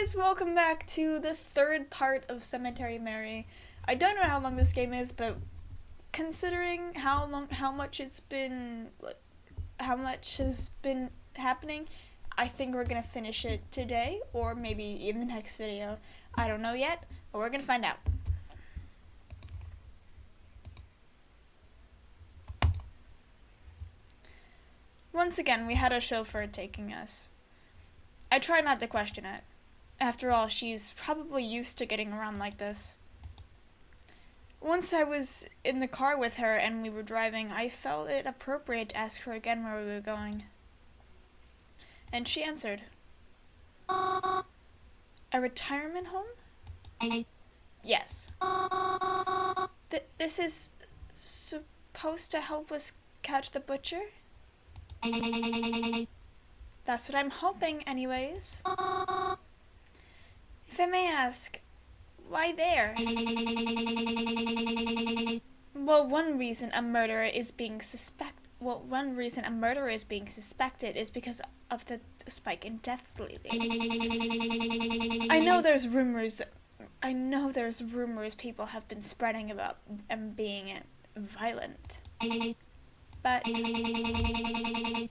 guys, welcome back to the third part of Cemetery Mary. I don't know how long this game is, but considering how much has been happening, I think we're gonna finish it today, or maybe in the next video. I don't know yet, but we're gonna find out. Once again, we had a chauffeur taking us. I try not to question it. After all, she's probably used to getting around like this. Once I was in the car with her and we were driving, I felt it appropriate to ask her again where we were going. And she answered. A retirement home? Yes. This is supposed to help us catch the butcher? That's what I'm hoping, anyways. If I may ask, why there? Well, one reason a murderer is being suspected is because of the spike in deaths lately. I know there's rumors people have been spreading about being violent. But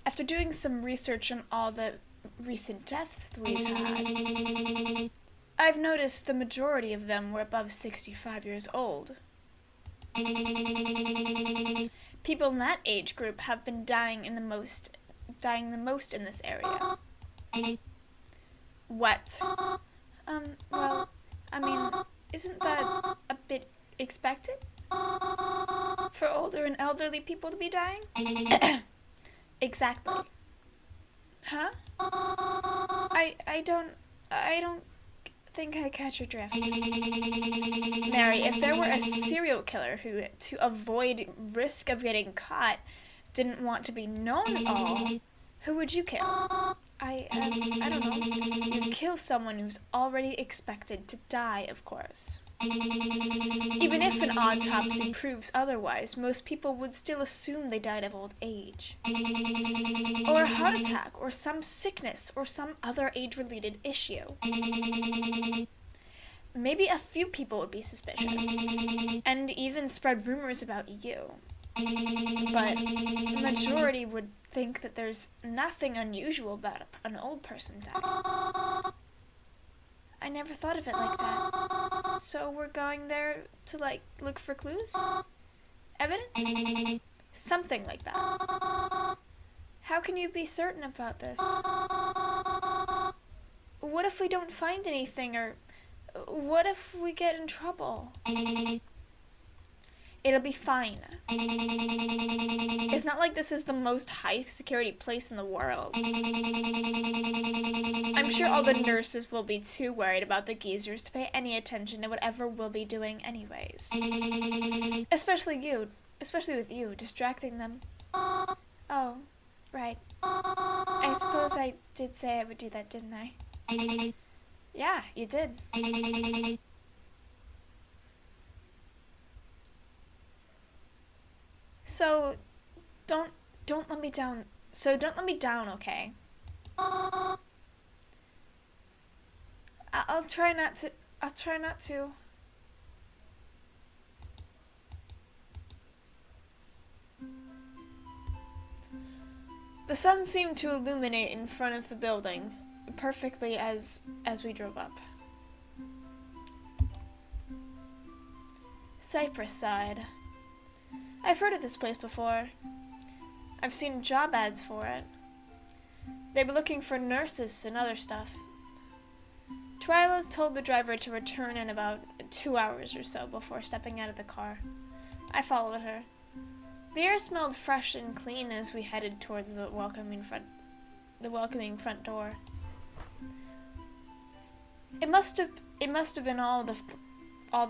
after doing some research on all the recent deaths we've had, I've noticed the majority of them were above 65 years old. People in that age group have been dying the most in this area. What? Well, I mean, isn't that a bit expected? For older and elderly people to be dying? Exactly. Huh? I don't think I catch your drift. Mary, if there were a serial killer who, to avoid risk of getting caught, didn't want to be known at all, who would you kill? I don't know. You'd kill someone who's already expected to die, of course. Even if an autopsy proves otherwise, most people would still assume they died of old age. Or a heart attack, or some sickness, or some other age-related issue. Maybe a few people would be suspicious, and even spread rumors about you. But the majority would think that there's nothing unusual about an old person dying. I never thought of it like that. So we're going there to, look for clues? Evidence? Something like that. How can you be certain about this? What if we don't find anything, or what if we get in trouble? It'll be fine. It's not like this is the most high-security place in the world. I'm sure all the nurses will be too worried about the geezers to pay any attention to whatever we'll be doing anyways. Especially with you, distracting them. Oh, right. I suppose I did say I would do that, didn't I? Yeah, you did. So, don't let me down. Don't let me down, okay? I'll try not to. The sun seemed to illuminate in front of the building, perfectly as we drove up. Cypress sighed. I've heard of this place before. I've seen job ads for it. They were looking for nurses and other stuff. Twyla told the driver to return in about 2 hours or so before stepping out of the car. I followed her. The air smelled fresh and clean as we headed towards the welcoming front door. It must have been all the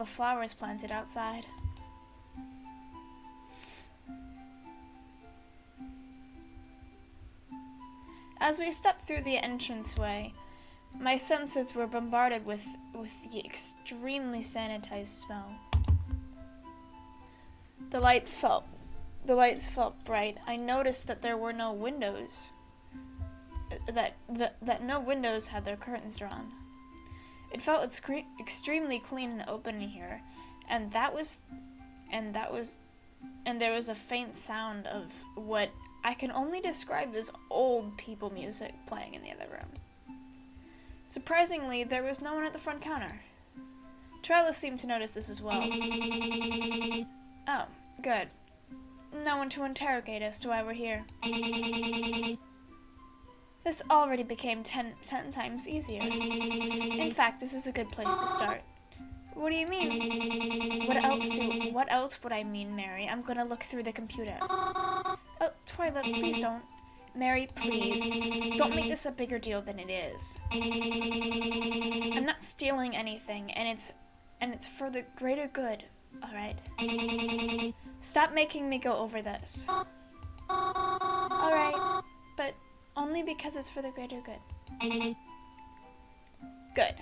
flowers planted outside. As we stepped through the entranceway, my senses were bombarded with the extremely sanitized smell. The lights felt bright. I noticed that there were no windows. That no windows had their curtains drawn. It felt extremely clean and open in here, and there was a faint sound of what I can only describe as old people music playing in the other room. Surprisingly, there was no one at the front counter. Twyla seemed to notice this as well. Oh, good. No one to interrogate as to why we're here. This already became 10 times easier. In fact, this is a good place to start. What do you mean? What else would I mean, Mary? I'm gonna look through the computer. Oh, Twyla, please don't. Mary, please. Don't make this a bigger deal than it is. I'm not stealing anything, and it's for the greater good, alright? Stop making me go over this. Alright, but only because it's for the greater good. Good.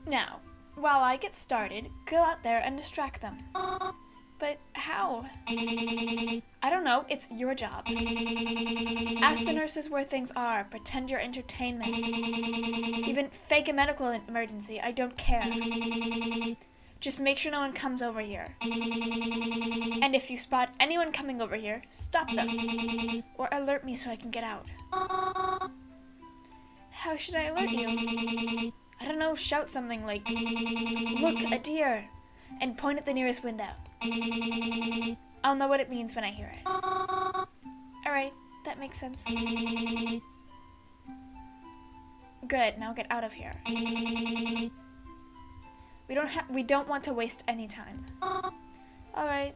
Now, while I get started, go out there and distract them. But how? I don't know, it's your job. Ask the nurses where things are, pretend you're entertainment. Even fake a medical emergency, I don't care. Just make sure no one comes over here. And if you spot anyone coming over here, stop them. Or alert me so I can get out. How should I alert you? I don't know, shout something like, "Look, a deer!" and point at the nearest window. I'll know what it means when I hear it. Alright, that makes sense. Good, now get out of here. We don't want to waste any time. Alright.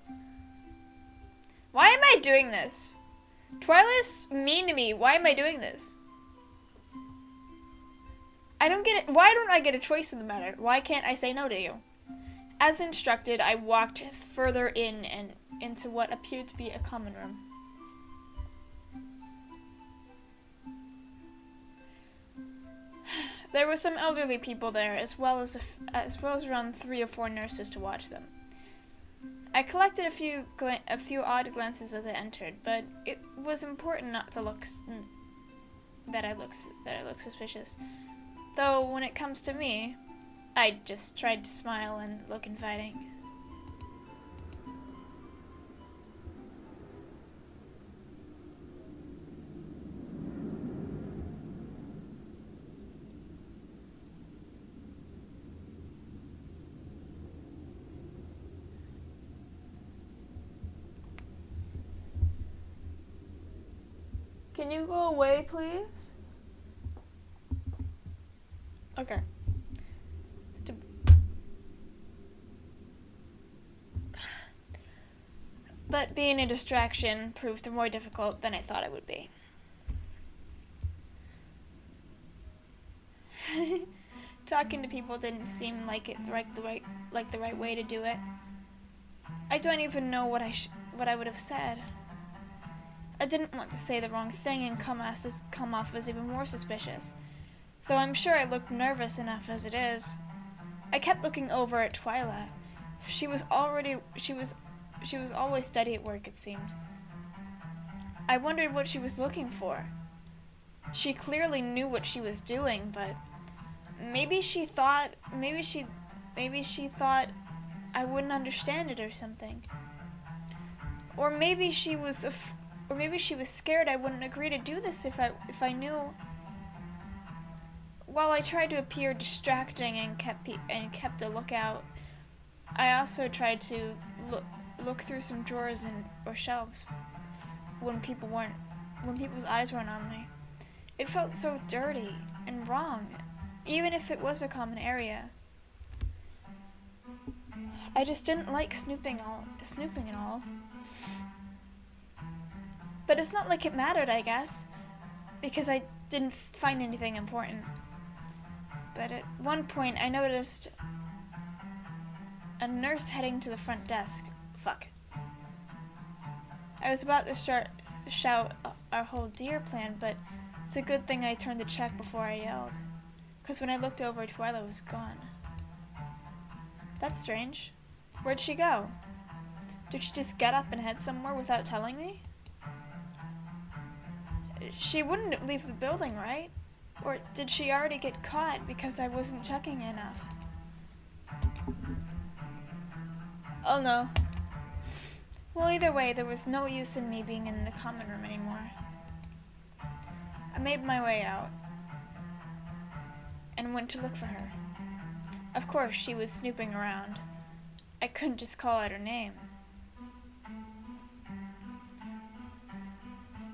Why am I doing this? Twyla's mean to me. Why am I doing this? I don't get it. Why don't I get a choice in the matter? Why can't I say no to you? As instructed, I walked further in and into what appeared to be a common room. There were some elderly people there, as well as around 3 or 4 nurses to watch them. I collected a few odd glances as I entered, but it was important not to look that I look suspicious. Though when it comes to me, I just tried to smile and look inviting. Can you go away, please? Okay. But being a distraction proved more difficult than I thought it would be. Talking to people didn't seem like the right way to do it. I don't even know what I would have said. I didn't want to say the wrong thing and come off as even more suspicious, though I'm sure I looked nervous enough as it is. I kept looking over at Twyla. She was always steady at work, it seemed. I wondered what she was looking for. She clearly knew what she was doing, but maybe she thought I wouldn't understand it or something. Or maybe she was scared I wouldn't agree to do this if I knew. While I tried to appear distracting and kept a lookout, I also tried to look through some drawers or shelves when people's eyes weren't on me. It felt so dirty and wrong, even if it was a common area. I just didn't like snooping and all. But it's not like it mattered, I guess, because I didn't find anything important. But at one point, I noticed a nurse heading to the front desk. Fuck. I was about to shout our whole deer plan, but It's a good thing I turned to check before I yelled, because when I looked over, Twyla was gone. That's strange. Where'd she go? Did she just get up and head somewhere without telling me? She wouldn't leave the building, right? Or did she already get caught because I wasn't checking enough? Oh no. Well, either way, there was no use in me being in the common room anymore. I made my way out and went to look for her. Of course, she was snooping around. I couldn't just call out her name.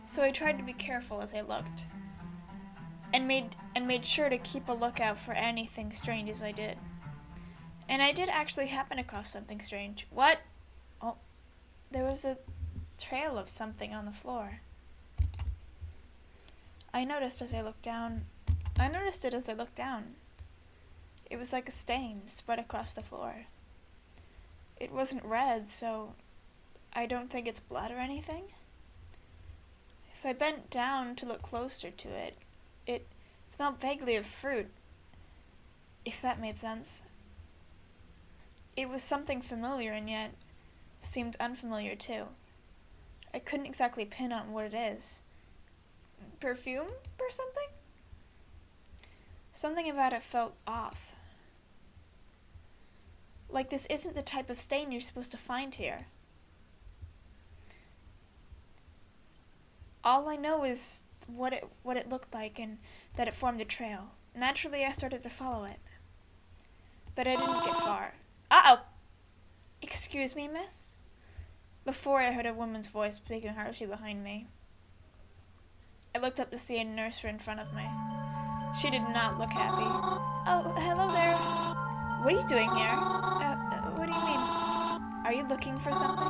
So I tried to be careful as I looked, and made sure to keep a lookout for anything strange as I did. And I did actually happen across something strange. What? Oh, there was a trail of something on the floor. I noticed it as I looked down. It was like a stain spread across the floor. It wasn't red, so I don't think it's blood or anything. If I bent down to look closer to it, it smelled vaguely of fruit, if that made sense. It was something familiar and yet seemed unfamiliar too. I couldn't exactly pin on what it is. Perfume or something? Something about it felt off. Like this isn't the type of stain you're supposed to find here. All I know is what it looked like and that it formed a trail. Naturally, I started to follow it. But I didn't get far. Uh-oh! Excuse me, miss? Before I heard a woman's voice speaking harshly behind me. I looked up to see a nurse in front of me. She did not look happy. Oh, hello there. What are you doing here? What do you mean? Are you looking for something?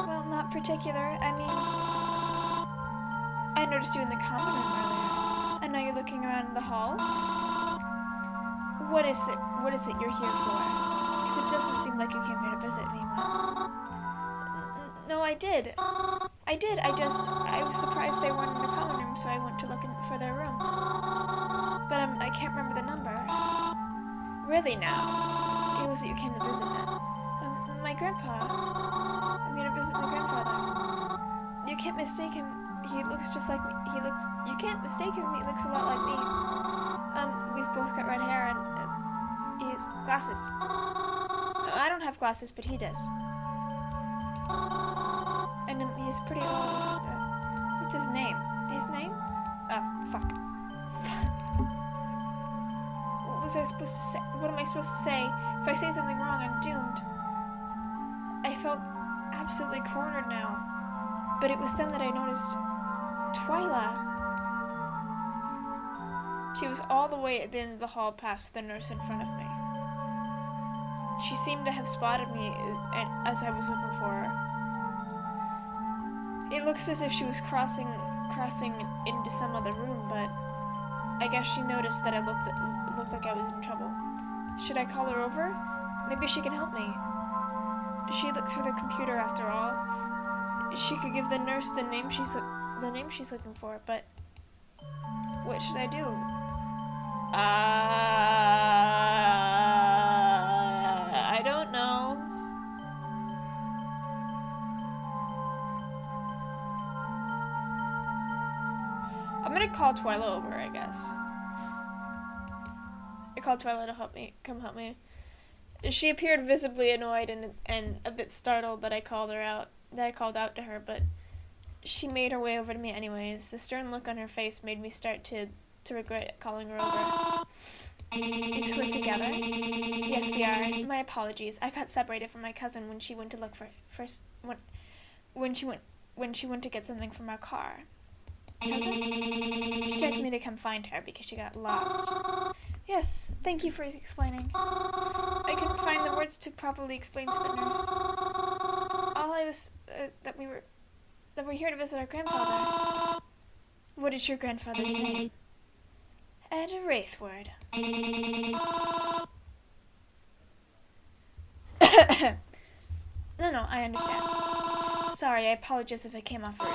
Well, not particular. I noticed you in the common room earlier. And now you're looking around in the halls? What is it you're here for? Because it doesn't seem like you came here to visit anyone. No, I did. I was surprised they weren't in the common room, so I went to look for their room. But I can't remember the number. Really now? It was that you came to visit then. My grandpa. I'm here to visit my grandfather. You can't mistake him. He looks just like me. You can't mistake him. He looks a lot like me. We've both got red hair and he has glasses. I don't have glasses, but he does. And he's pretty old. What's his name? His name? Oh, fuck. What was I supposed to say? What am I supposed to say? If I say something wrong, I'm doomed. I felt absolutely cornered now. But it was then that I noticed Twyla. She was all the way at the end of the hall past the nurse in front of me. She seemed to have spotted me as I was looking for her. It looks as if she was crossing into some other room, but I guess she noticed that it looked like I was in trouble. Should I call her over? Maybe she can help me. She looked through the computer after all. She could give the nurse the name she's looking for, but what should I do? I don't know. I'm gonna call Twyla over, I guess. I called Twyla to come help me. She appeared visibly annoyed and a bit startled that I called out to her, but she made her way over to me anyways. The stern look on her face made me start to regret calling her over. You two are together? Yes, we are. My apologies. I got separated from my cousin when she went to look when she went to get something from our car. Cousin? She begged me to come find her because she got lost. Yes, thank you for explaining. I couldn't find the words to properly explain to the nurse. All I was that we're here to visit our grandfather. What is your grandfather's name? Ed Wraithward. No, I understand. Sorry, I apologize if I came off rude.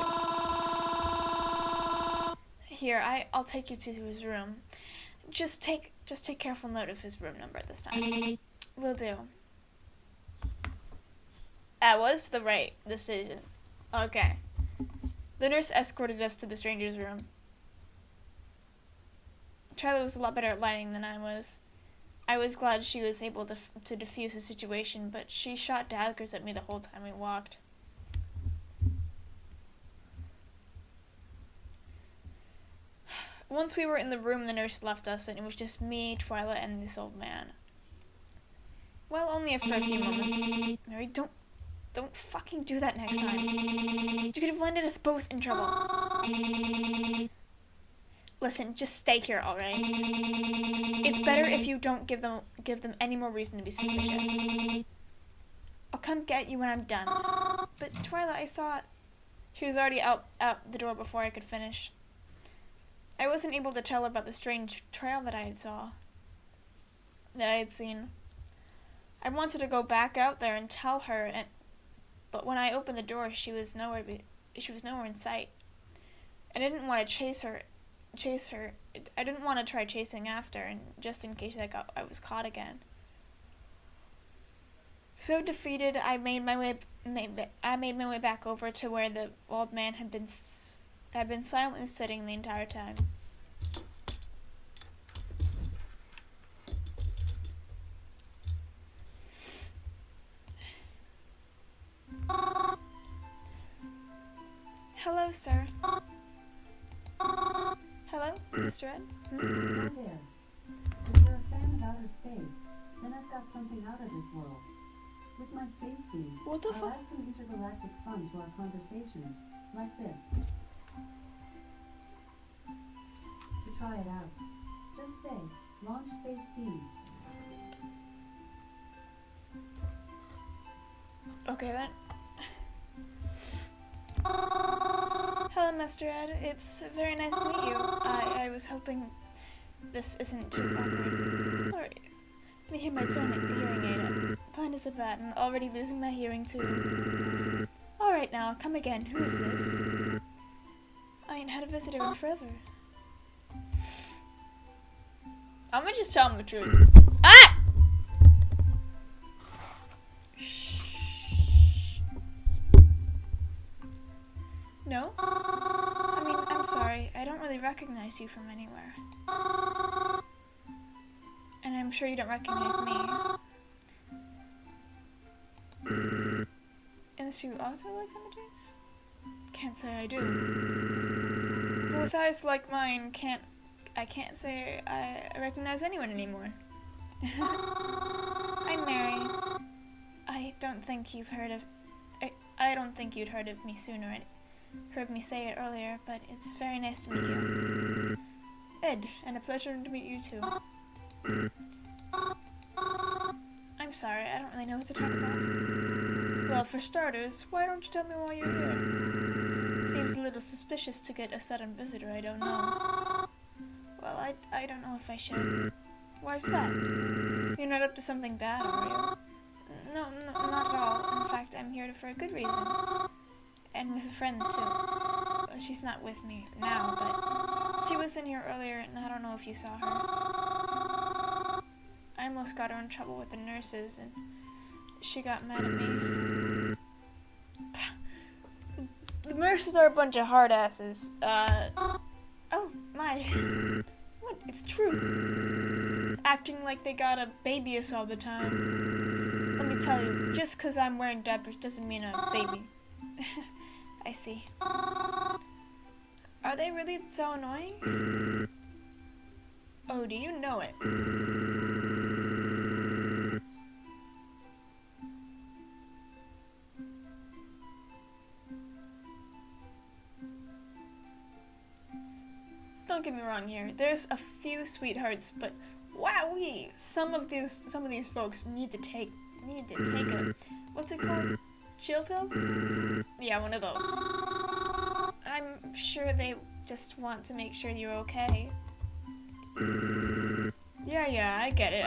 Here, I'll take you to his room. Just take careful note of his room number this time. Will do. That was the right decision. Okay. The nurse escorted us to the stranger's room. Charlie was a lot better at lighting than I was. I was glad she was able to defuse the situation, but she shot daggers at me the whole time we walked. Once we were in the room, the nurse left us, and it was just me, Twyla, and this old man. Well, only for a few moments. Mary, don't fucking do that next time. You could have landed us both in trouble. Listen, just stay here, alright? It's better if you don't give them any more reason to be suspicious. I'll come get you when I'm done. But Twyla, I saw it. She was already out the door before I could finish. I wasn't able to tell her about the strange trail that I had seen. I wanted to go back out there and tell her, but when I opened the door, she was nowhere in sight. I didn't want to chase her. I didn't want to try chasing after, and just in case I was caught again. So defeated, I made my way back over to where the old man had been silently sitting the entire time. Hello, sir. Hello, Mr. Ed? Hi there. If you're a fan of outer space, then I've got something out of this world. With my space theme, What the I'll fuck? add some intergalactic fun to our conversations, like this. To try it out, just say, launch space theme. Okay, then. Hello, Mr. Ed. It's very nice to meet you. I was hoping this isn't too awkward. Sorry. Let me hear my hearing aid. I'm blind as a bat and already losing my hearing too. Alright now, come again. Who is this? I ain't had a visitor in forever. I'm gonna just tell him the truth. Ah! Shh. No? I mean, I'm sorry. I don't really recognize you from anywhere. And I'm sure you don't recognize me. Unless you also like cemeteries? Can't say I do. But with eyes like mine, I can't say I recognize anyone anymore. I'm Mary. I don't think you'd heard of me sooner and heard me say it earlier, but it's very nice to meet you. Ed, and a pleasure to meet you too. I'm sorry, I don't really know what to talk about. Well, for starters, why don't you tell me why you're here? Seems a little suspicious to get a sudden visitor I don't know. Well, I don't know if I should. Why's that? You're not up to something bad, are you? No, not at all. In fact, I'm here for a good reason. And with a friend, too. Well, she's not with me now, but she was in here earlier, and I don't know if you saw her. I almost got her in trouble with the nurses, and she got mad at me. The nurses are a bunch of hard asses. Oh, my. What? It's true. Acting like they gotta baby us all the time. Let me tell you, just 'cause I'm wearing diapers doesn't mean I'm a baby. I see. Are they really so annoying? Oh, do you know it? Don't get me wrong here. There's a few sweethearts, but wowee, some of these folks need to take a what's it called? Chill pill? Yeah, one of those. I'm sure they just want to make sure you're okay. Yeah, I get it.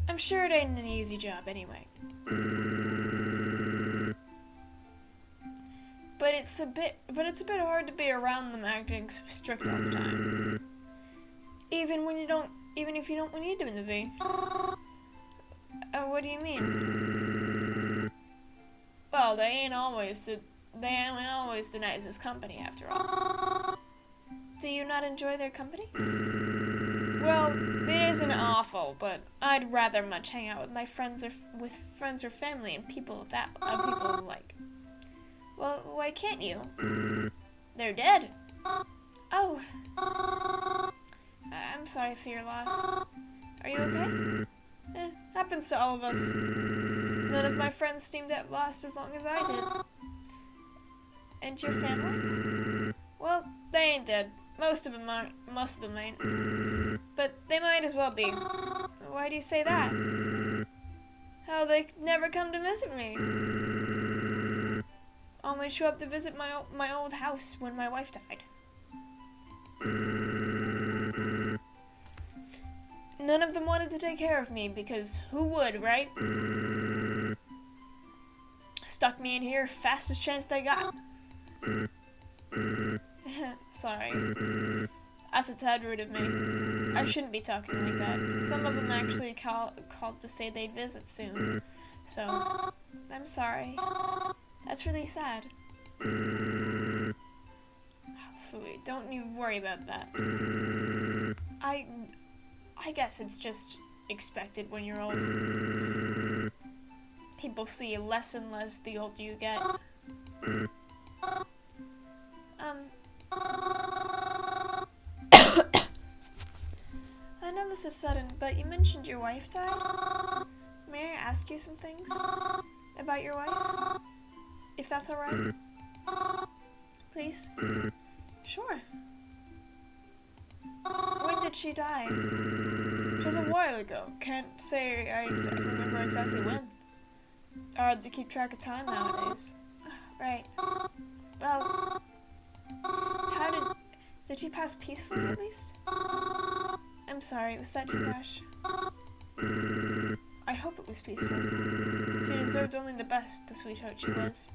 I'm sure it ain't an easy job anyway. But but it's a bit hard to be around them acting so strict all the time. Even if you don't need them to be. What do you mean? Well, they ain't always the nicest company after all. Do you not enjoy their company? Well, it isn't awful, but I'd rather much hang out with my friends or family and people people like. Well, why can't you? They're dead. Oh. I'm sorry for your loss. Are you okay? Happens to all of us. None of my friends seem to have lost as long as I did. And your family? Well, they ain't dead. Most of them ain't. But they might as well be. Why do you say that? How they never come to visit me. Only show up to visit my old house when my wife died. None of them wanted to take care of me because who would, right? Stuck me in here fastest chance they got. Sorry. That's a tad rude of me. I shouldn't be talking like that. Some of them actually called to say they'd visit soon. So, I'm sorry. That's really sad. Oh, Fui, don't you worry about that. I guess it's just expected when you're old. People see you less and less the older you get. I know this is sudden, but you mentioned your wife died. May I ask you some things about your wife? If that's alright? Please? Sure. When did she die? It was a while ago. Can't say I remember exactly when. Hard to keep track of time nowadays. Right. Well, did she pass peacefully at least? I'm sorry, was that too harsh? I hope it was peaceful. She deserved only the best, the sweetheart she was.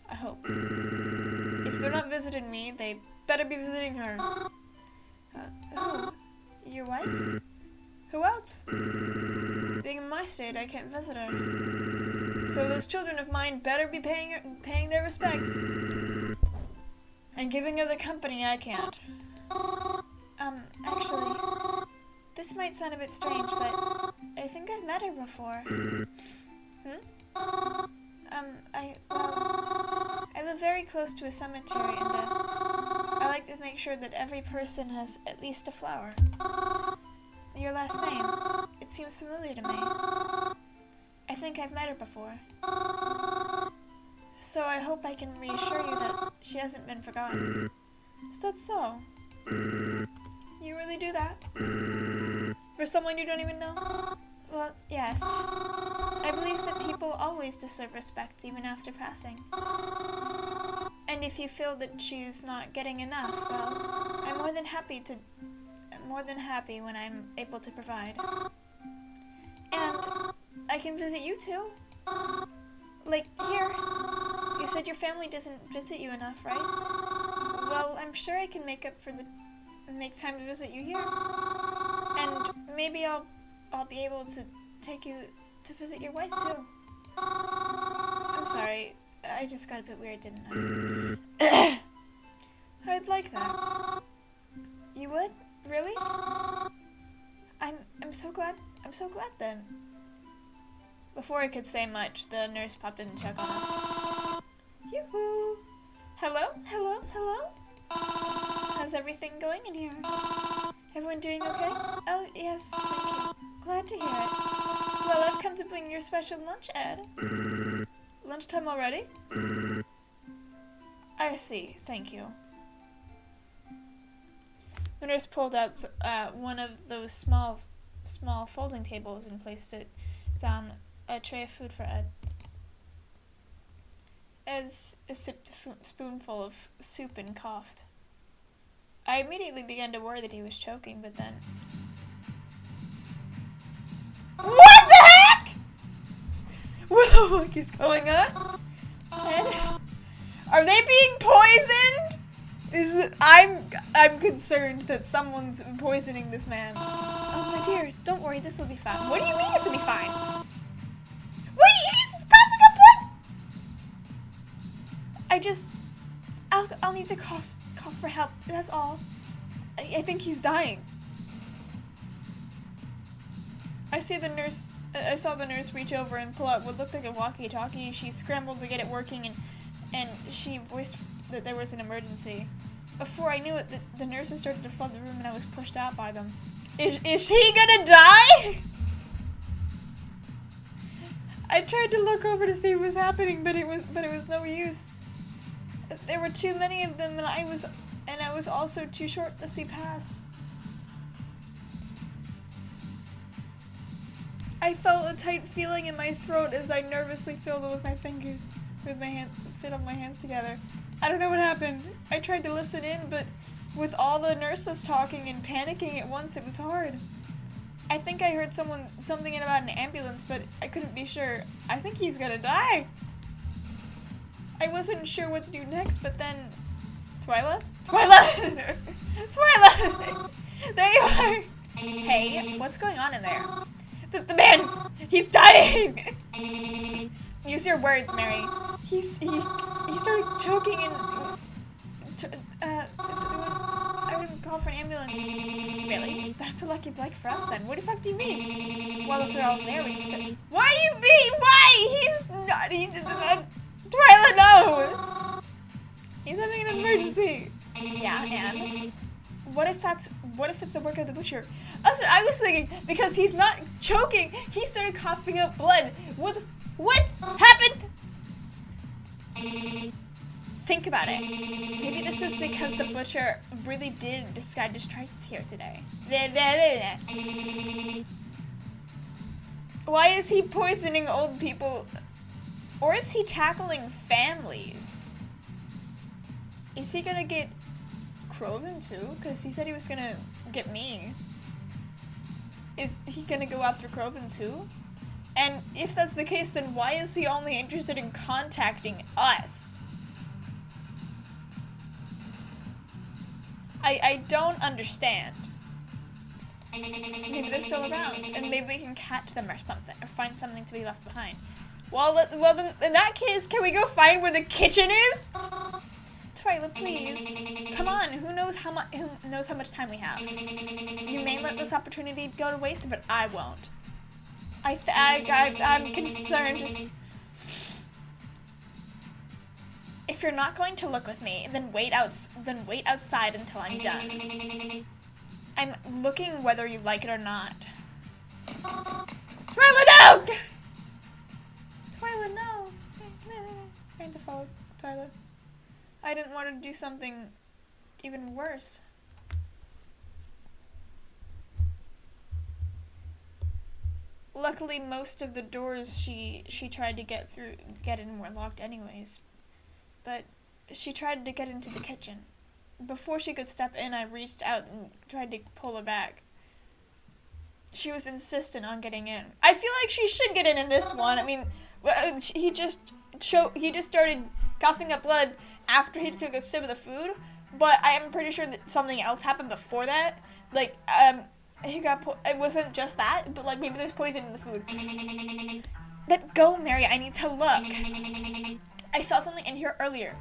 I hope. If they're not visiting me, they better be visiting her. Who? Your wife? Who else? Being in my state, I can't visit her. So those children of mine better be paying their respects. And giving her the company I can't. Actually, this might sound a bit strange, but I think I've met her before. I live very close to a cemetery, and I like to make sure that every person has at least a flower. Your last name, it seems familiar to me. I think I've met her before. So I hope I can reassure you that she hasn't been forgotten. Is that so? You really do that? For someone you don't even know? Well, yes. I believe that people always deserve respect even after passing. And if you feel that she's not getting enough, well, I'm more than happy when I'm able to provide. And I can visit you too. Like, here. You said your family doesn't visit you enough, right? Well, I'm sure I can make time to visit you here. And maybe I'll be able to take you to visit your wife too. I'm sorry, I just got a bit weird, didn't I? I'd like that. You would? Really? I'm so glad then. Before I could say much, the nurse popped in to check on us. Yoo-hoo! Hello? How's everything going in here? Everyone doing okay? Oh, yes, thank you. Glad to hear it. Well, I've come to bring your special lunch, Ed. Lunchtime already? I see, thank you. The nurse pulled out one of those small folding tables and placed it down a tray of food for Ed. Ed sipped a spoonful of soup and coughed. I immediately began to worry that he was choking, but then... What the heck?! What the fuck is going on? Ed? Are they being poisoned? I'm concerned that someone's poisoning this man. Oh my dear, don't worry, this will be fine. What do you mean it's gonna be fine? He's coughing up blood! I'll need to cough for help, that's all. I think he's dying. I saw the nurse reach over and pull out what looked like a walkie-talkie. She scrambled to get it working and she voiced that there was an emergency. Before I knew it, the nurses started to flood the room and I was pushed out by them. Is he gonna die? I tried to look over to see what was happening, but it was no use. There were too many of them and I was also too short to see past. I felt a tight feeling in my throat as I nervously fiddled with my fingers, fiddled my hands together. I don't know what happened. I tried to listen in, but with all the nurses talking and panicking at once, it was hard. I think I heard something about an ambulance, but I couldn't be sure. I think he's gonna die. I wasn't sure what to do next, but then... Twyla? Twyla! Twyla! There you are! Hey, what's going on in there? The man! He's dying! Use your words, Mary. He started choking and... I wouldn't call for an ambulance. Really? That's a lucky break for us then. What the fuck do you mean? Well, if they're all there, we can... Why you mean? Why? He's not... Twyla, no! He's having an emergency. Yeah, and... What if it's the work of the butcher? That's what I was thinking, because he's not choking, he started coughing up blood. What happened? Think about it. Maybe this is because the butcher really did decide to strike here today. Why is he poisoning old people? Or is he tackling families? Is he gonna get Kroven too? Because he said he was gonna get me. Is he gonna go after Kroven too? And if that's the case, then why is he only interested in contacting us? I don't understand. Maybe they're still around, and maybe we can catch them or something, or find something to be left behind. Well then, in that case, can we go find where the kitchen is? Twyla, please. Come on, who knows how much time we have? You may let this opportunity go to waste, but I won't. I'm concerned. If you're not going to look with me, then wait outside until I'm done. I'm looking whether you like it or not. Twyla, no! Twyla, no! I had to follow Twyla. I didn't want to do something even worse. Luckily, most of the doors she tried to get in were locked anyways. But she tried to get into the kitchen. Before she could step in, I reached out and tried to pull her back. She was insistent on getting in. I feel like she should get in this one. I mean, he just started coughing up blood after he took a sip of the food, but I am pretty sure that something else happened before that. Like, it wasn't just that, but like maybe there's poison in the food. Let go, Mary, I need to look. I saw something in here earlier,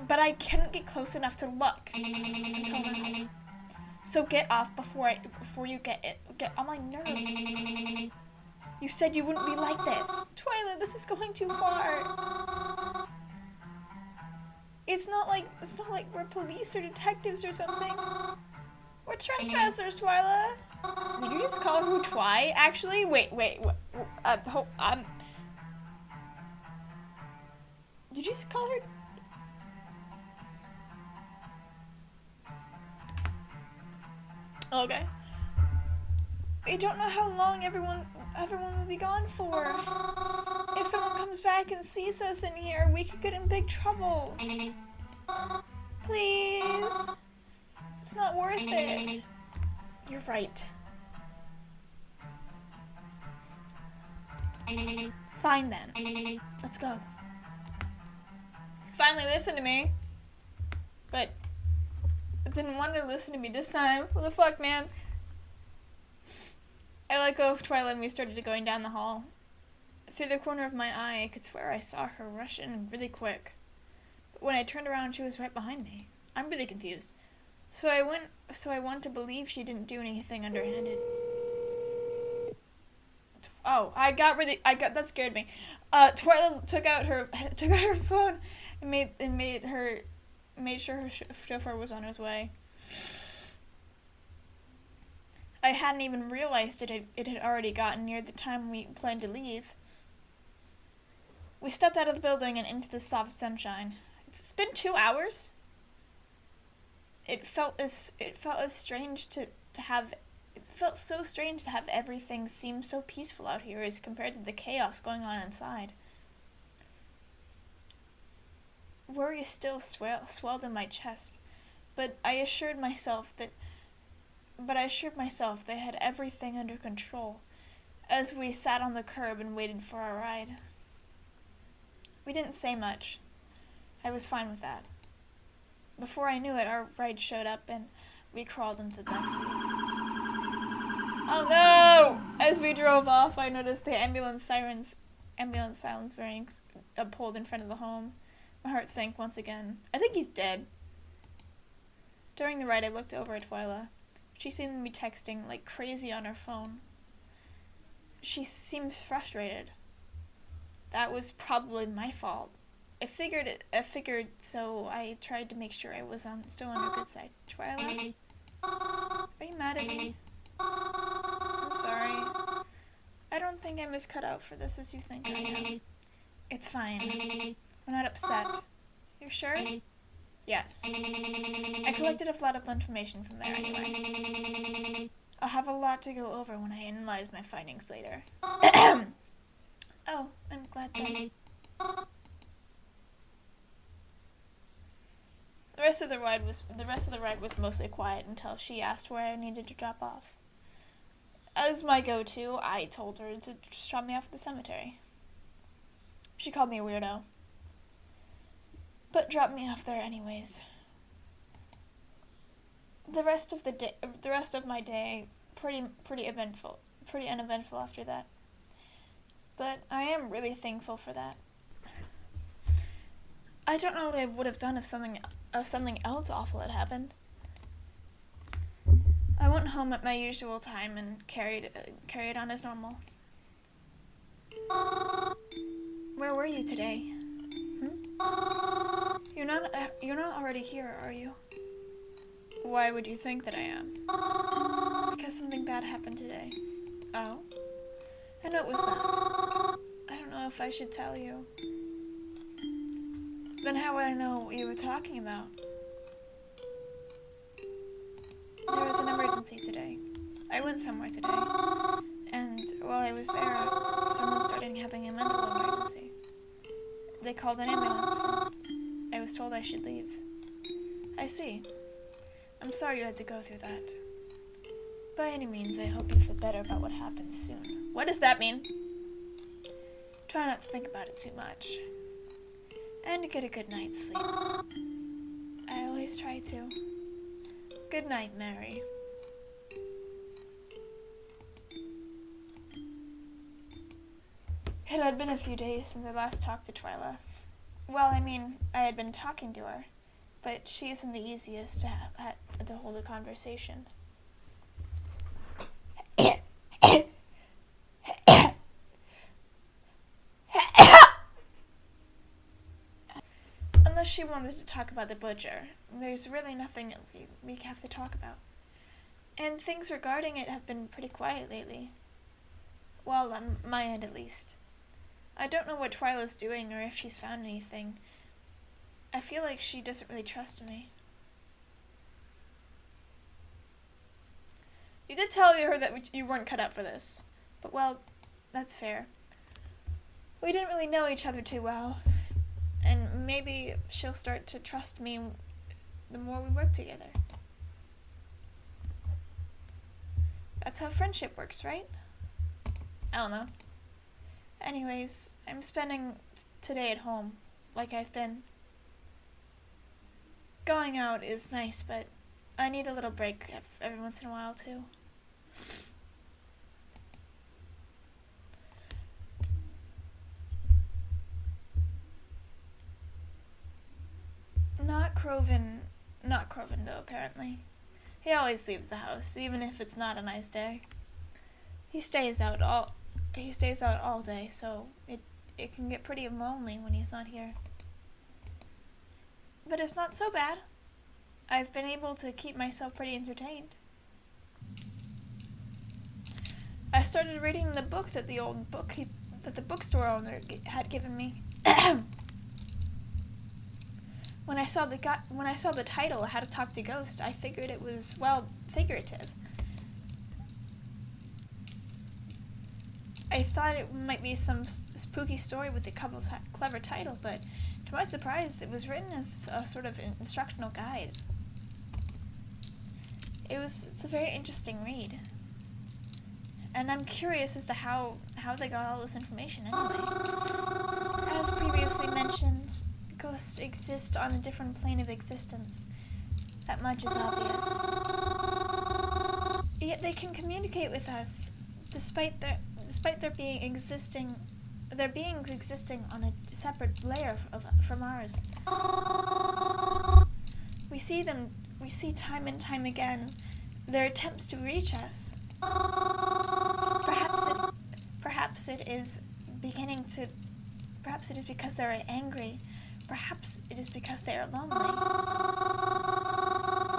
but I couldn't get close enough to look until now. So get off before you get on my nerves. You said you wouldn't be like this. Twyla, this is going too far. It's not like we're police or detectives or something. We're trespassers, Twyla. Did you just call her Twy? Actually, wait. Did you just call her? Okay. I don't know how long everyone will be gone for. If someone comes back and sees us in here, we could get in big trouble. Please. It's not worth it. You're right. Fine then. Let's go. finally listened to me. But it didn't want to listen to me this time. What the fuck, man? I let go of Twyla and we started going down the hall. Through the corner of my eye, I could swear I saw her rush in really quick. But when I turned around, she was right behind me. I'm really confused. So I want to believe she didn't do anything underhanded. Oh, that scared me. Twyla took out her phone and made sure her chauffeur was on his way. I hadn't even realized it had already gotten near the time we planned to leave. We stepped out of the building and into the soft sunshine. It's been 2 hours. It felt strange to have. It felt so strange to have everything seem so peaceful out here as compared to the chaos going on inside. Worry still swelled in my chest, but I assured myself they had everything under control as we sat on the curb and waited for our ride. We didn't say much. I was fine with that. Before I knew it, our ride showed up and we crawled into the backseat. Oh no! As we drove off, I noticed the ambulance sirens being pulled in front of the home. My heart sank once again. I think he's dead. During the ride, I looked over at Twyla. She seemed to be texting like crazy on her phone. She seems frustrated. That was probably my fault. I figured, so I tried to make sure I was still on her good side. Twyla? Are you mad at me? I'm sorry. I don't think I'm as cut out for this as you think I am. It's fine. I'm not upset. You sure? Yes. I collected a lot of information from there anyway. I'll have a lot to go over when I analyze my findings later. Oh, I'm glad that. The rest of the ride was mostly quiet until she asked where I needed to drop off. As my go-to, I told her to just drop me off at the cemetery. She called me a weirdo, but dropped me off there anyways. The rest of my day, pretty uneventful after that. But I am really thankful for that. I don't know what I would have done if something else awful had happened. I went home at my usual time and carried on as normal. Where were you today? You're not already here, are you? Why would you think that I am? Because something bad happened today. Oh? And what was that? I don't know if I should tell you. Then how would I know what you were talking about? There was an emergency today. I went somewhere today. And while I was there, someone started having a mental emergency. They called an ambulance, and I was told I should leave. I see. I'm sorry you had to go through that. By any means, I hope you feel better about what happened soon. What does that mean? Try not to think about it too much. And get a good night's sleep. I always try to. Good night, Mary. It had been a few days since I last talked to Twyla. Well, I mean, I had been talking to her, but she isn't the easiest to hold a conversation. Unless she wanted to talk about the butcher, there's really nothing we have to talk about. And things regarding it have been pretty quiet lately. Well, on my end at least. I don't know what Twyla's doing or if she's found anything. I feel like she doesn't really trust me. You did tell her that you weren't cut out for this. But, well, that's fair. We didn't really know each other too well. And maybe she'll start to trust me the more we work together. That's how friendship works, right? I don't know. Anyways, I'm spending today at home, like I've been. Going out is nice, but I need a little break every once in a while, too. Not Croven though, apparently. He always leaves the house, even if it's not a nice day. He stays out all day, so it can get pretty lonely when he's not here. But it's not so bad. I've been able to keep myself pretty entertained. I started reading the book that that the bookstore owner had given me. When I saw the title, How to Talk to Ghosts, I figured it was, well, figurative. I thought it might be some spooky story with a clever title, but to my surprise, it was written as a sort of instructional guide. It's a very interesting read. And I'm curious as to how they got all this information anyway. As previously mentioned, ghosts exist on a different plane of existence. That much is obvious. Yet they can communicate with us, despite their beings existing on a separate layer from ours. We see time and time again their attempts to reach us. Perhaps it is because they are angry. Perhaps it is because they are lonely.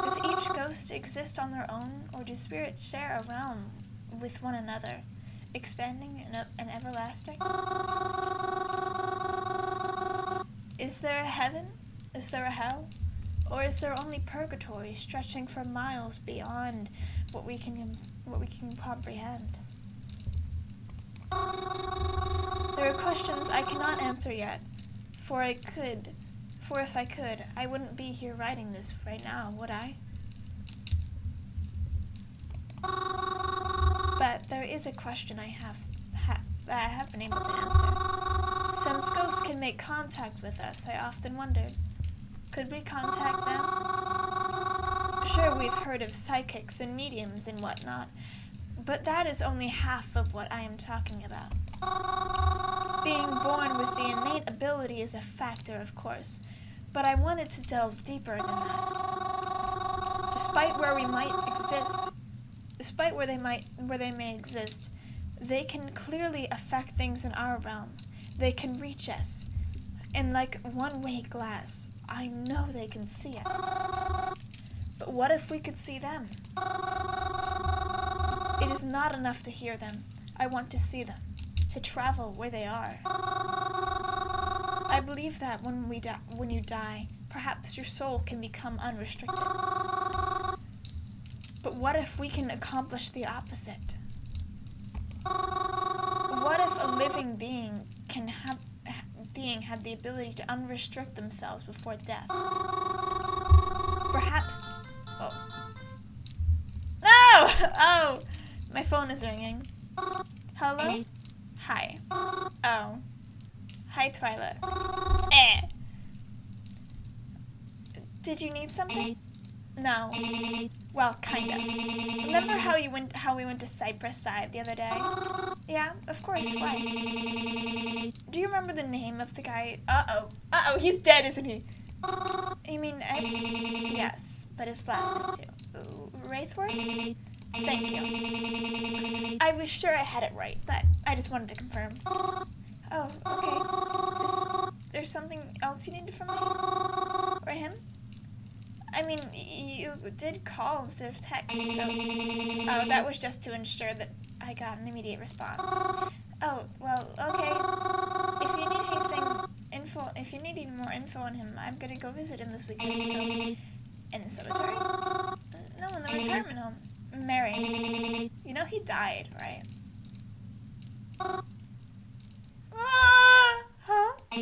Does each ghost exist on their own, or do spirits share a realm with one another, expanding and everlasting? Is there a heaven? Is there a hell? Or is there only purgatory stretching for miles beyond what we can comprehend? There are questions I cannot answer yet, for if I could, I wouldn't be here writing this right now, would I? But there is a question that I have been able to answer. Since ghosts can make contact with us, I often wondered, could we contact them? Sure, we've heard of psychics and mediums and whatnot, but that is only half of what I am talking about. Being born with the innate ability is a factor, of course, but I wanted to delve deeper than that. Despite where they may exist, they can clearly affect things in our realm. They can reach us. And like one-way glass, I know they can see us. But what if we could see them? It is not enough to hear them. I want to see them, to travel where they are. I believe that when you die, perhaps your soul can become unrestricted. But what if we can accomplish the opposite? What if a living being had the ability to unrestrict themselves before death? Perhaps... Oh. No! Oh! My phone is ringing. Hello? Hi. Oh. Hi, Twyla. Did you need something? No. Well, kinda. Remember how we went to Cypress Side the other day? Yeah, of course. Why? Do you remember the name of the guy? Uh-oh, he's dead, isn't he? You mean Ed? Yes, but his last name too. Wraithworth? Thank you. I was sure I had it right, but I just wanted to confirm. Oh, okay. There's something else you needed from me? Or him? I mean, you did call instead of text, so... Oh, that was just to ensure that I got an immediate response. Oh, well, okay. If you need any more info on him, I'm gonna go visit him this weekend, so... In the cemetery? No, in the retirement home. Mary. You know he died, right? Huh? I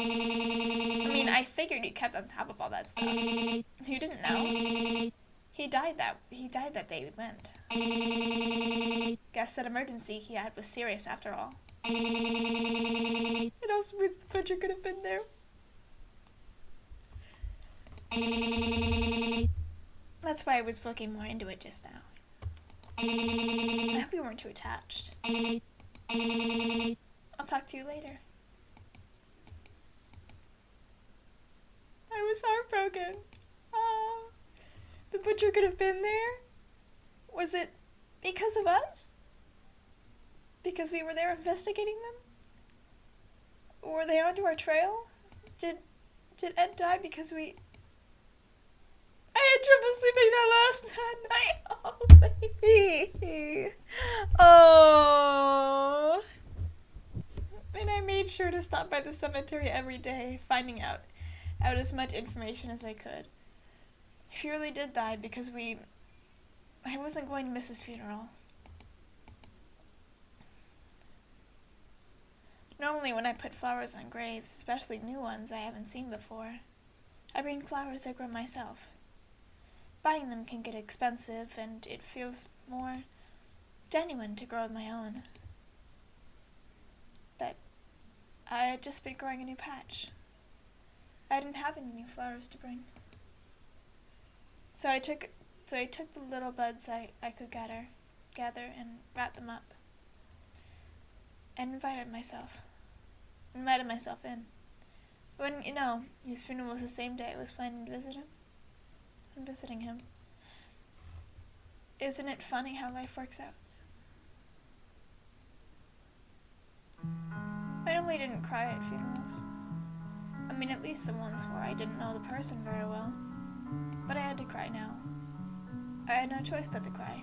mean, I figured you kept on top of all that stuff. You didn't know? He died that day we went. Guess that emergency he had was serious after all. It also means the butcher could have been there. why I was looking more into it just now. I hope you weren't too attached. I'll talk to you later. I was heartbroken. Oh, the butcher could have been there? Was it because of us? Because we were there investigating them? Were they onto our trail? Did Ed die because we... I had trouble sleeping that last night. Oh, baby. Oh. And I made sure to stop by the cemetery every day, finding out as much information as I could. He really did die because I wasn't going to miss his funeral. Normally when I put flowers on graves, especially new ones I haven't seen before, I bring flowers I grow myself. Buying them can get expensive, and it feels more genuine to grow my own. But I had just been growing a new patch. I didn't have any new flowers to bring. So I took the little buds I could gather and wrap them up. And invited myself in. Wouldn't you know, his funeral was the same day I was planning to visit him. I'm visiting him. Isn't it funny how life works out? I normally didn't cry at funerals. I mean, at least the ones where I didn't know the person very well. But I had to cry now. I had no choice but to cry.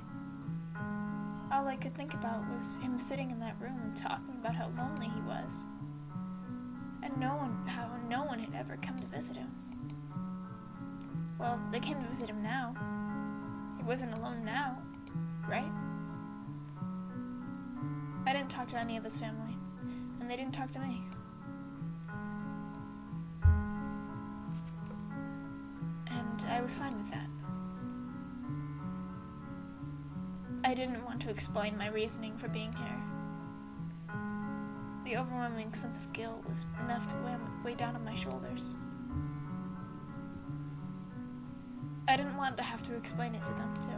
All I could think about was him sitting in that room talking about how lonely he was. And how no one had ever come to visit him. Well, they came to visit him now. He wasn't alone now, right? I didn't talk to any of his family, and they didn't talk to me. And I was fine with that. I didn't want to explain my reasoning for being here. The overwhelming sense of guilt was enough to weigh down on my shoulders. I didn't want to have to explain it to them, too.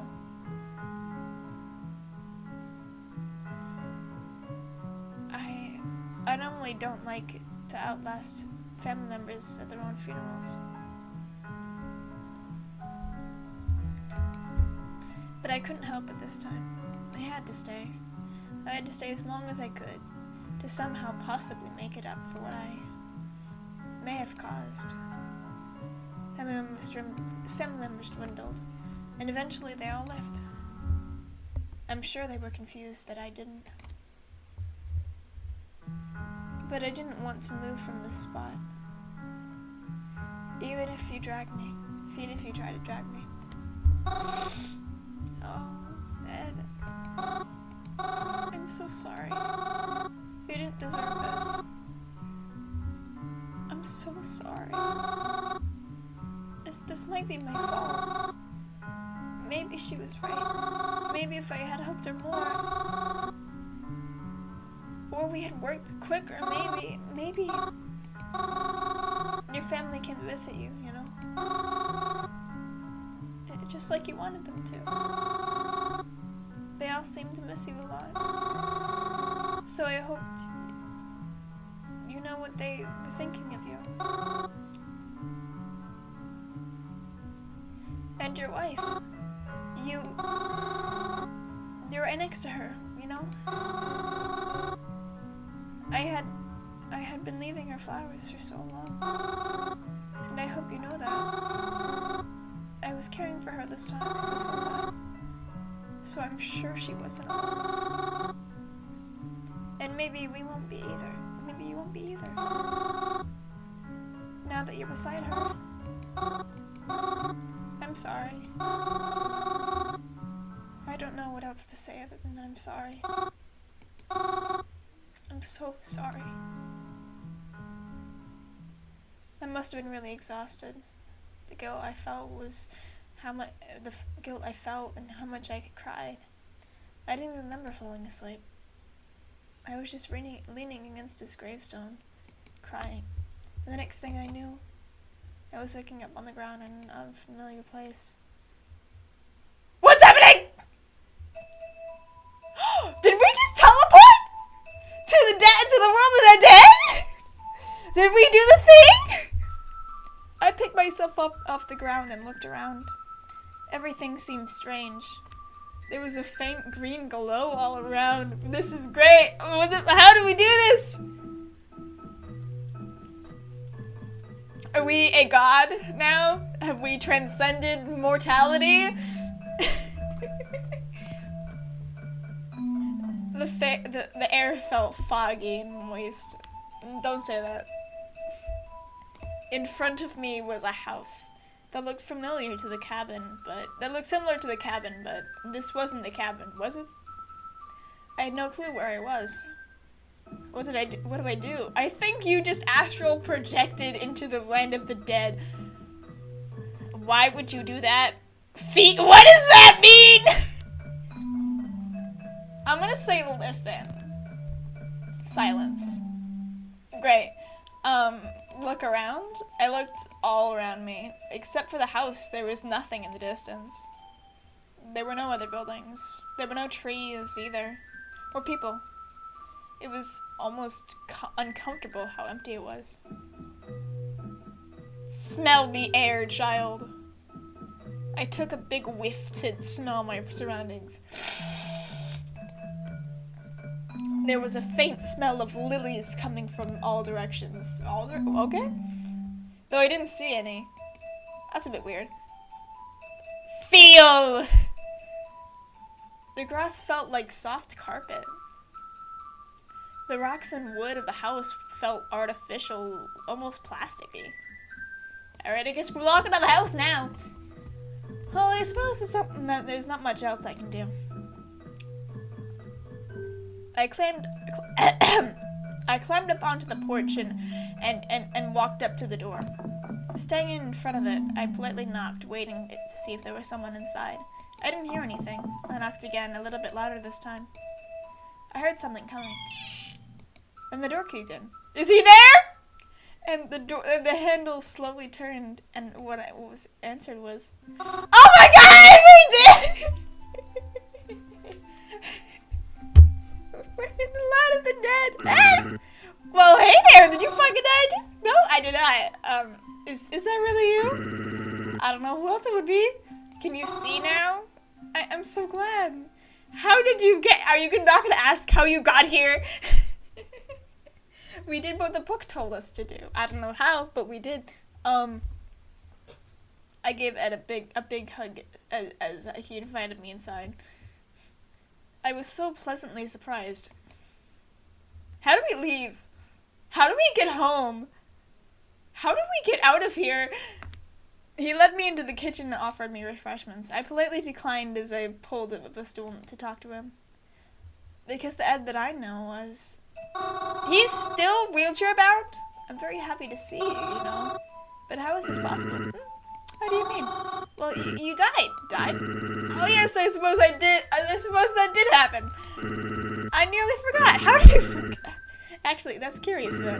I normally don't like to outlast family members at their own funerals. But I couldn't help it this time. I had to stay. I had to stay as long as I could to somehow possibly make it up for what I may have caused. Family members dwindled, and eventually they all left. I'm sure they were confused that I didn't. But I didn't want to move from this spot. Even if you drag me. Even if you try to drag me. Oh, Ed. I'm so sorry. You didn't deserve this. I'm so sorry. This might be my fault. Maybe she was right. Maybe if I had helped her more. Or we had worked quicker, maybe your family can visit you, you know? Just like you wanted them to. They all seem to miss you a lot. So I hoped you know what they were thinking of you. And your wife. You were right next to her, you know? I had been leaving her flowers for so long. And I hope you know that. I was caring for her this whole time. So I'm sure she wasn't alone. And maybe we won't be either. Maybe you won't be either. Now that you're beside her. I'm sorry. I don't know what else to say other than that I'm sorry. I'm so sorry. I must have been really exhausted. The guilt I felt was guilt I felt and how much I cried. I didn't even remember falling asleep. I was just leaning against his gravestone, crying. And the next thing I knew, I was waking up on the ground in an unfamiliar place. teleport to the world of the dead? Did we do the thing? I picked myself up off the ground and looked around. Everything seemed strange. There was a faint green glow all around. This is great. How do we do this? Are we a god now? Have we transcended mortality? The air felt foggy and moist. Don't say that. In front of me was a house that looked familiar to the cabin, that looked similar to the cabin, but this wasn't the cabin, was it? I had no clue where I was. What do I do? I think you just astral projected into the land of the dead. Why would you do that? Feet? What does that mean? I'm gonna say listen. Silence. Great. Look around. I looked all around me. Except for the house, there was nothing in the distance. There were no other buildings. There were no trees either. Or people. It was almost uncomfortable how empty it was. Smell the air, child. I took a big whiff to smell my surroundings. There was a faint smell of lilies coming from all directions. Okay? Though I didn't see any. That's a bit weird. Feel! The grass felt like soft carpet. The rocks and wood of the house felt artificial, almost plasticky. Alright, I guess we're locking out the house now. Well, I suppose it's something that there's not much else I can do. I climbed up onto the porch and walked up to the door. Staying in front of it, I politely knocked, waiting to see if there was someone inside. I didn't hear anything. I knocked again, a little bit louder this time. I heard something coming. Then the door creaked in. Is he there? And the handle slowly turned, and what was answered was, "Oh my God, we did!" We're in the land of the dead. Well, hey there, did you fucking die? No, I did not. Is that really you? I don't know who else it would be. Can you see now? I'm so glad. How did you get? Are you not gonna ask how you got here? We did what the book told us to do. I don't know how, but we did. I gave Ed a big hug as he invited me inside. I was so pleasantly surprised. How do we leave? How do we get home? How do we get out of here? He led me into the kitchen and offered me refreshments. I politely declined as I pulled up a stool to talk to him. Because the Ed that I know was... He's still wheelchair bound? I'm very happy to see you, But how is this possible? What do you mean? Well, you died. Died? Oh yes, I suppose I did. I suppose that did happen. I nearly forgot. How did you forget? Actually, that's curious though.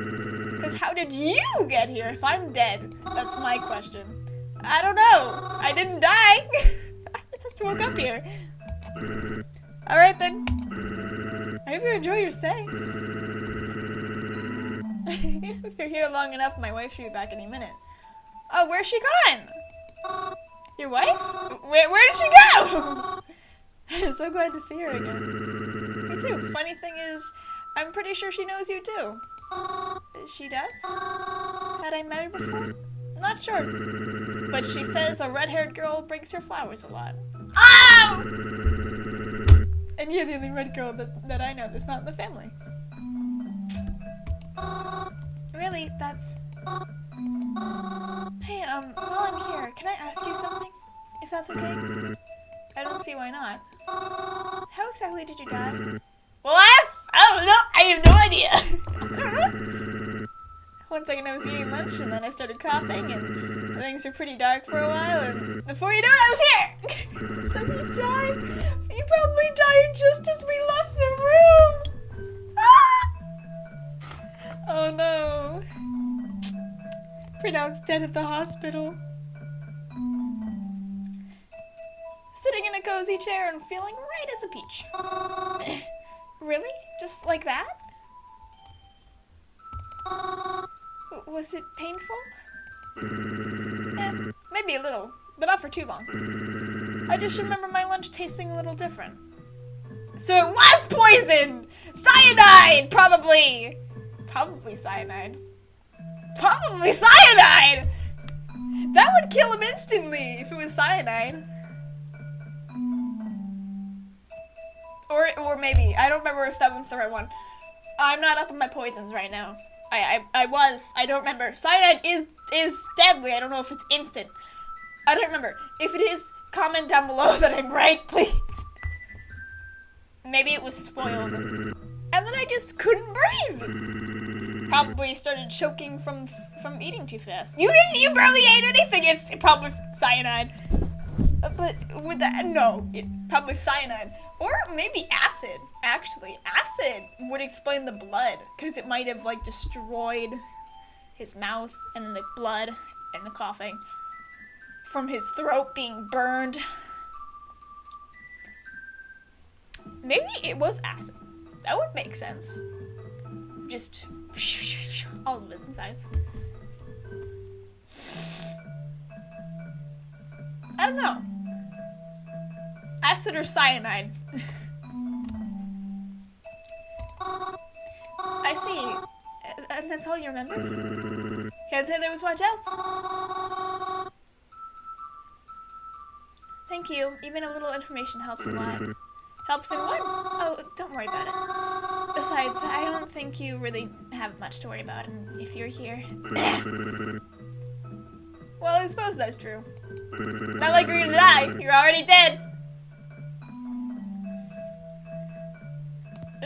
Because how did you get here if I'm dead? That's my question. I don't know. I didn't die. I just woke up here. Alright then. I hope you enjoy your stay. If you're here long enough, my wife should be back any minute. Oh, where's she gone? Your wife? Where did she go? I'm so glad to see her again. Me too. Funny thing is, I'm pretty sure she knows you too. She does? Had I met her before? Not sure. But she says a red-haired girl brings her flowers a lot. Oh! And you're the only red girl that I know that's not in the family. Really? That's... Hey, while I'm here, can I ask you something? If that's okay? I don't see why not. How exactly did you die? Well, I don't know. I have no idea. One second I was eating lunch, and then I started coughing, and things were pretty dark for a while, and before you know it, I was here! So you died? You probably died just as we left the room! Ah! Oh no. Pronounced dead at the hospital. Sitting in a cozy chair and feeling right as a peach. Really? Just like that? Was it painful? Maybe a little, but not for too long. I just remember my lunch tasting a little different. So it was poison! Cyanide! Probably! Probably cyanide. Probably cyanide! That would kill him instantly if it was cyanide. Or maybe. I don't remember if that one's the right one. I'm not up on my poisons right now. I was. I don't remember. Cyanide is deadly. I don't know if it's instant. I don't remember. If it is, comment down below that I'm right, please. Maybe it was spoiled. And then I just couldn't breathe. Probably started choking from eating too fast. You barely ate anything. It's probably cyanide. But with that, no, probably cyanide. Or maybe acid, actually. Acid would explain the blood, because it might have, like, destroyed his mouth, and then the blood, and the coughing, from his throat being burned. Maybe it was acid. That would make sense. Just all of his insides. I don't know. Acid or cyanide? I see. And that's all you remember? Can't say there was much else. Thank you. Even a little information helps a lot. Helps in what? Oh, don't worry about it. Besides, I don't think you really have much to worry about if you're here. Well, I suppose that's true. Not like you're gonna die. You're already dead.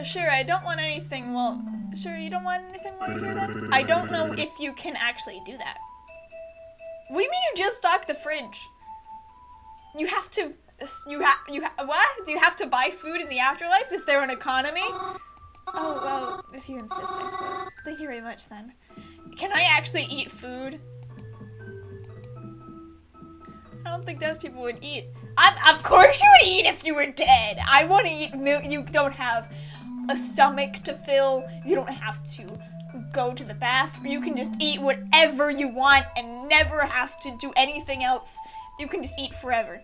Sure, I don't want anything. Well, sure, you don't want anything while you're here then? I don't know if you can actually do that. What do you mean you just stocked the fridge? You have to. What? Do you have to buy food in the afterlife? Is there an economy? Oh, well, if you insist, I suppose. Thank you very much, then. Can I actually eat food? I don't think those people would eat. Of course you would eat if you were dead. I want to eat milk. You don't have a stomach to fill. You don't have to go to the bathroom. You can just eat whatever you want and never have to do anything else. You can just eat forever.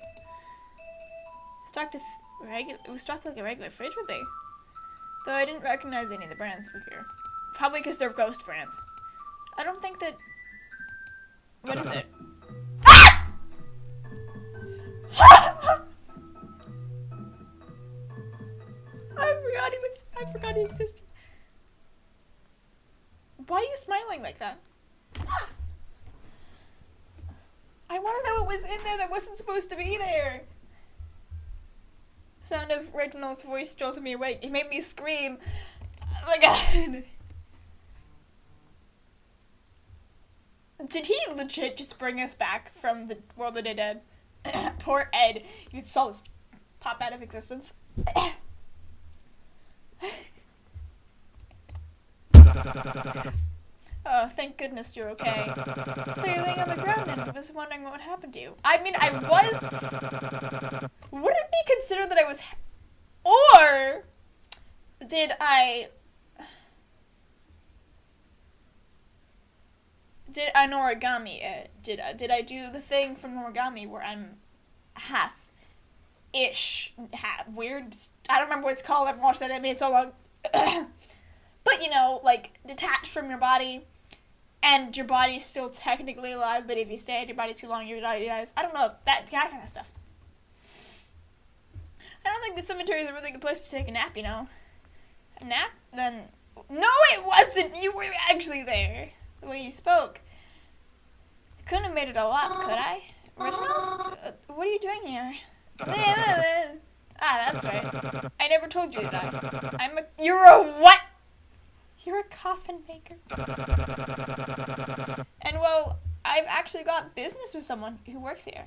It was stocked like a regular fridge would be. Though I didn't recognize any of the brands over here. Probably because they're ghost brands. I don't think that... What is it? Ah! I forgot he existed. Why are you smiling like that? Ah! I want to know what was in there that wasn't supposed to be there. The sound of Reginald's voice jolted me awake. He made me scream. Oh my god. Did he legit just bring us back from the world of the dead? Poor Ed. You saw this pop out of existence. Oh, thank goodness you're okay. So you're laying on the ground and I was wondering what would happen to you. I mean, I was... Would it be considered that I was... Or... Did I... Did an origami... Did I do the thing from origami where I'm half-ish... weird... I don't remember what it's called. I haven't watched that anime in so long. But, you know, like, detached from your body... And your body's still technically alive, but if you stay at your body too long, your body dies. I don't know, that kind of stuff. I don't think the cemetery is a really good place to take a nap, you know. A nap? Then... No, it wasn't! You were actually there. The way you spoke. I couldn't have made it a lot, could I? Reginald? What are you doing here? Ah, that's right. I never told you that. You're a what? You're a coffin maker. And well, I've actually got business with someone who works here.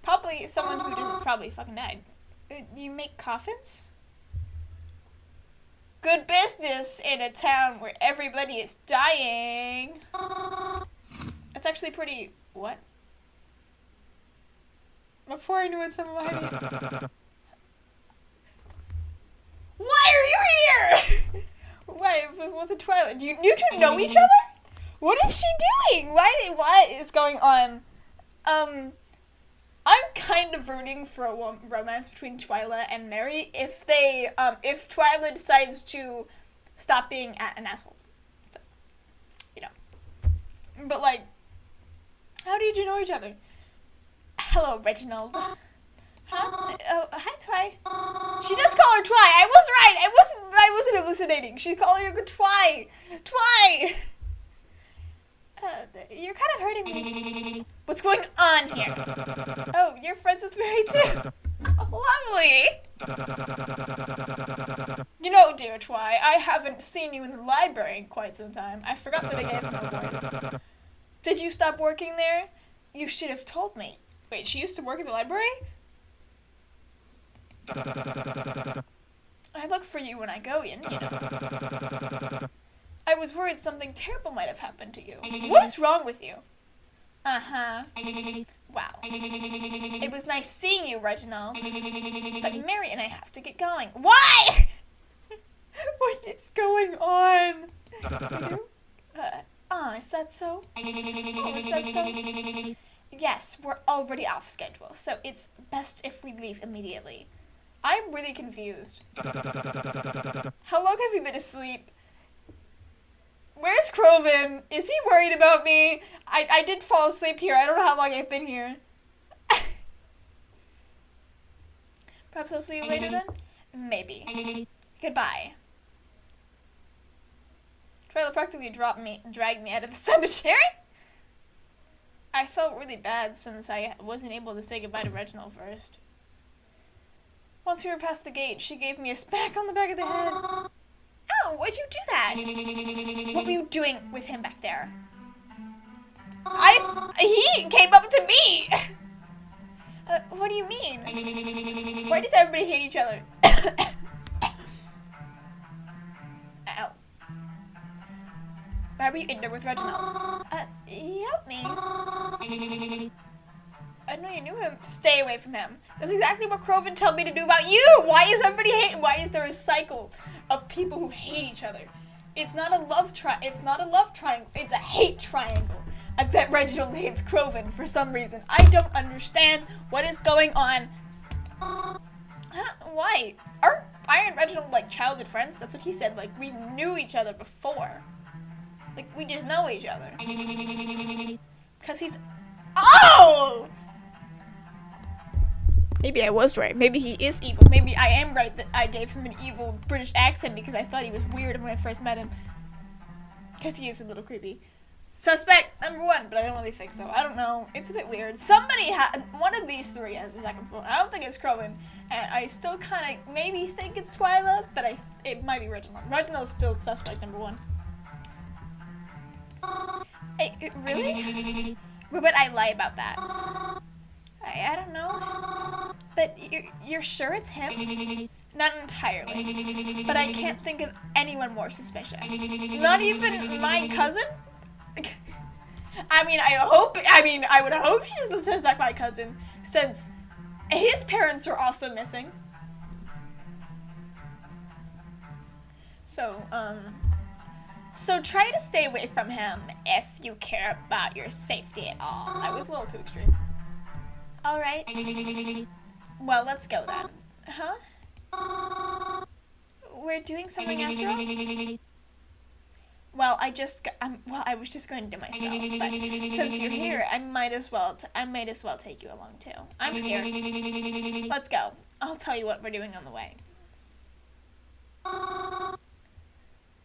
Probably someone who just probably fucking died. You make coffins? Good business in a town where everybody is dying. That's actually pretty... What? Before I knew it, someone behind me. Why are you wasn't Twilight. Do you two know each other? What is she doing? What is going on? I'm kind of rooting for a romance between Twyla and Mary if if Twyla decides to stop being an asshole. So, you know. But, like, how did you know each other? Hello, Reginald. Huh? Oh, hi, Twy. She does call her Twy. I was right. I wasn't hallucinating. She's calling her Twy. Twy. You're kind of hurting me. What's going on here? Oh, you're friends with Mary too. Oh, lovely. You know, dear Twy, I haven't seen you in the library in quite some time. I forgot that I gave him a voice. Did you stop working there? You should have told me. Wait, she used to work at the library? I look for you when I go in, you know. I was worried something terrible might have happened to you. What is wrong with you? Uh-huh. Wow. It was nice seeing you, Reginald. But Mary and I have to get going. Why? What is going on? Is that so? Oh, is that so? Yes, we're already off schedule, so it's best if we leave immediately. I'm really confused. How long have you been asleep? Where's Croven? Is he worried about me? I did fall asleep here. I don't know how long I've been here. Perhaps I'll see you later then? Maybe. Goodbye. Twyla practically dragged me out of the cemetery. I felt really bad since I wasn't able to say goodbye to Reginald first. Once we were past the gate, she gave me a smack on the back of the head. Oh, why'd you do that? What were you doing with him back there? He came up to me! What do you mean? Why does everybody hate each other? Ow. Why were you in there with Reginald? Help me. I know you knew him. Stay away from him. That's exactly what Croven told me to do about you! Why is there a cycle of people who hate each other? It's not a love triangle. It's a hate triangle. I bet Reginald hates Croven for some reason. I don't understand what is going on. Why? Aren't I and Reginald like childhood friends? That's what he said. Like, we knew each other before. Like, we just know each other. Because he's... Oh! Maybe I was right. Maybe he is evil. Maybe I am right that I gave him an evil British accent because I thought he was weird when I first met him. Because he is a little creepy. Suspect number 1, but I don't really think so. I don't know. It's a bit weird. One of these three has a second phone. I don't think it's Crowen. And I still kind of maybe think it's Twyla, but it might be Reginald. Reginald's still suspect number 1. Really? But I lie about that. I don't know. But you're sure it's him? Not entirely. But I can't think of anyone more suspicious. Not even my cousin? I would hope she doesn't suspect my cousin, since his parents are also missing. So try to stay away from him if you care about your safety at all. I was a little too extreme. Alright. Well, let's go then. Huh? We're doing something after all? Well, I was just going to do myself, but since you're here, I might as well take you along too. I'm scared. Let's go. I'll tell you what we're doing on the way.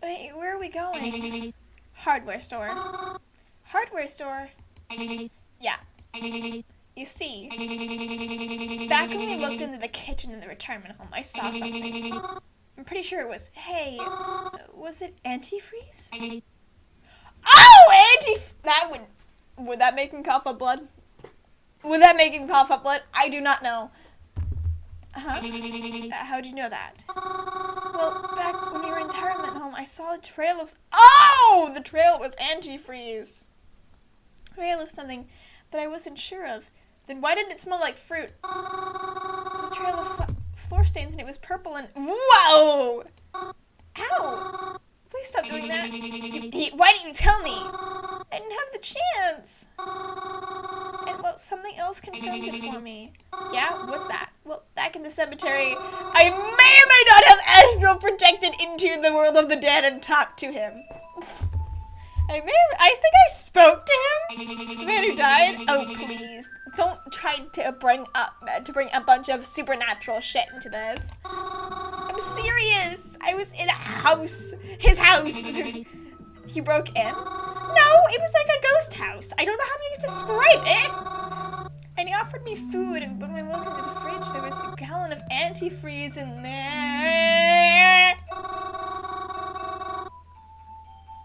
Wait, where are we going? Hardware store. Hardware store? Yeah. You see, back when we looked into the kitchen in the retirement home, I saw something. I'm pretty sure it was, hey, was it antifreeze? Oh, would that make him cough up blood? Would that make him cough up blood? I do not know. Huh? How'd you know that? Well, back when we were in the retirement home, I saw a trail of... Oh! The trail was antifreeze. Trail of something that I wasn't sure of. Then why didn't it smell like fruit? It was a trail of floor stains and it was purple and... Whoa! Ow! please stop doing that. Why didn't you tell me? I didn't have the chance. And, well, something else confirmed it for me. Yeah? What's that? Well, back in the cemetery, I may or may not have astral projected into the world of the dead and talked to him. I think I spoke to him? The man who died? Oh, please. Don't try to bring a bunch of supernatural shit into this. I'm serious. I was in a house. His house. He broke in? No, it was like a ghost house. I don't know how to describe it. And he offered me food, and when I walked into the fridge, there was a gallon of antifreeze in there.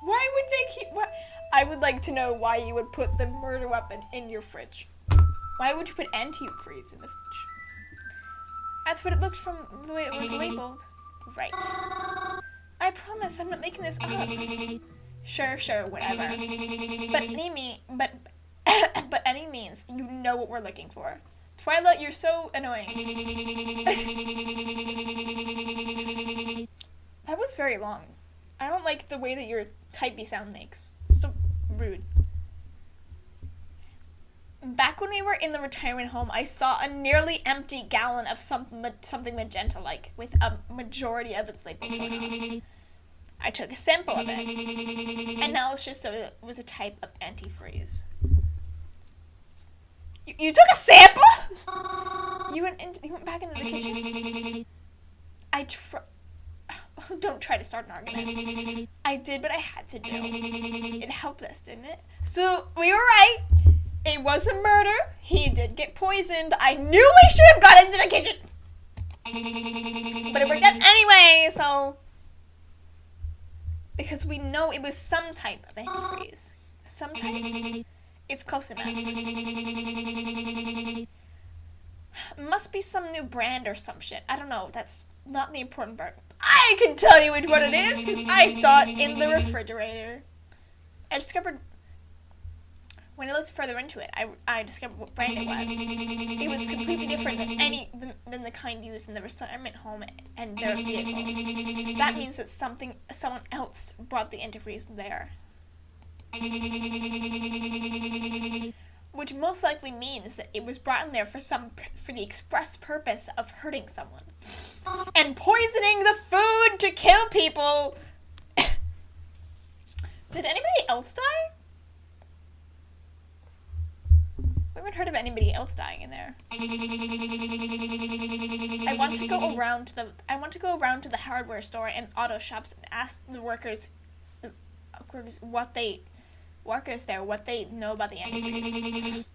Why would they keep... I would like to know why you would put the murder weapon in your fridge. Why would you put antifreeze in the fridge? That's what it looked from the way it was labeled. Right. I promise I'm not making this up. Sure, whatever. But any means, you know what we're looking for. Twilight, you're so annoying. That was very long. I don't like the way that your typey sound makes. So rude. Back when we were in the retirement home, I saw a nearly empty gallon of something magenta-like, with a majority of its label torn off. I took a sample of it, and now it's just so it was a type of antifreeze. You took a sample? You went back into the kitchen? Don't try to start an argument. I did what I had to do. It helped us, didn't it? So, we were right. It was a murder. He did get poisoned. I knew we should have got into the kitchen. But it worked out anyway, so... Because we know it was some type of antifreeze. Some type. It's close enough. Must be some new brand or some shit. I don't know. That's not the important part. I can tell you which one it is, because I saw it in the refrigerator. I discovered... When I looked further into it, I discovered what brand it was. It was completely different than the kind used in the retirement home and their vehicles. That means that someone else brought the antifreeze there. Which most likely means that it was brought in there for the express purpose of hurting someone. And poisoning the food to kill people! Did anybody else die? We haven't heard of anybody else dying in there. I want to go around to the hardware store and auto shops and ask the workers what they know about the antifreeze.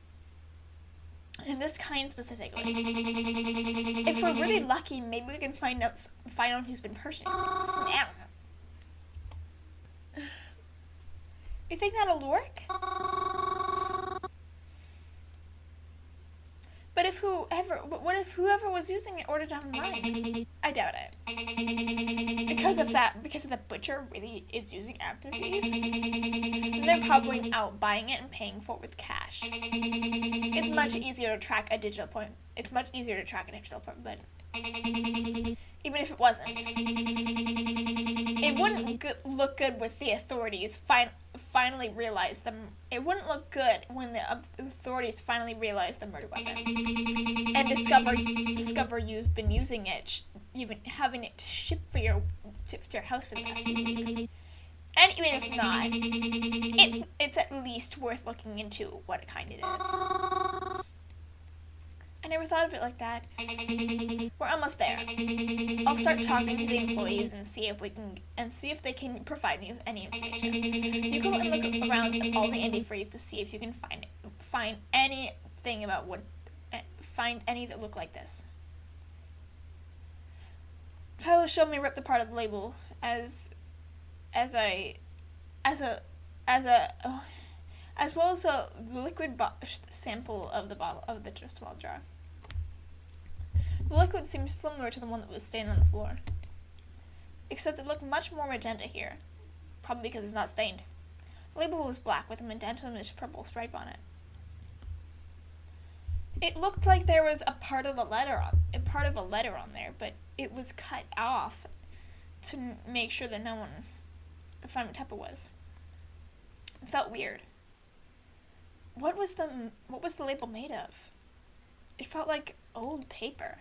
And this kind specifically. If we're really lucky, maybe we can find out who's been purchasing it. I don't know. You think that'll work? What if whoever was using it ordered online? I doubt it. Because of the butcher really is using antifreeze, then they're probably out buying it and paying for it with cash. It's much easier to track a digital point. But even if it wasn't, it wouldn't look good with the authorities finally realize them. It wouldn't look good when the authorities finally realize the murder weapon and discover you've been using it, even having it shipped to your house for the past few weeks. And even if not, it's at least worth looking into what kind it is. I never thought of it like that. We're almost there. I'll start talking to the employees and see if they can provide me with any information. You go and look around at all the antifreeze to see if you can find anything about find any that look like this. Tyler showed me ripped apart of the label as well as a liquid sample of the bottle of the small jar. The liquid seemed similar to the one that was stained on the floor, except it looked much more magenta here, probably because it's not stained. The label was black with a magenta-ish purple stripe on it. It looked like there was a part of a letter on there, but it was cut off to make sure that no one find what type it was. It felt weird. What was the label made of? It felt like old paper.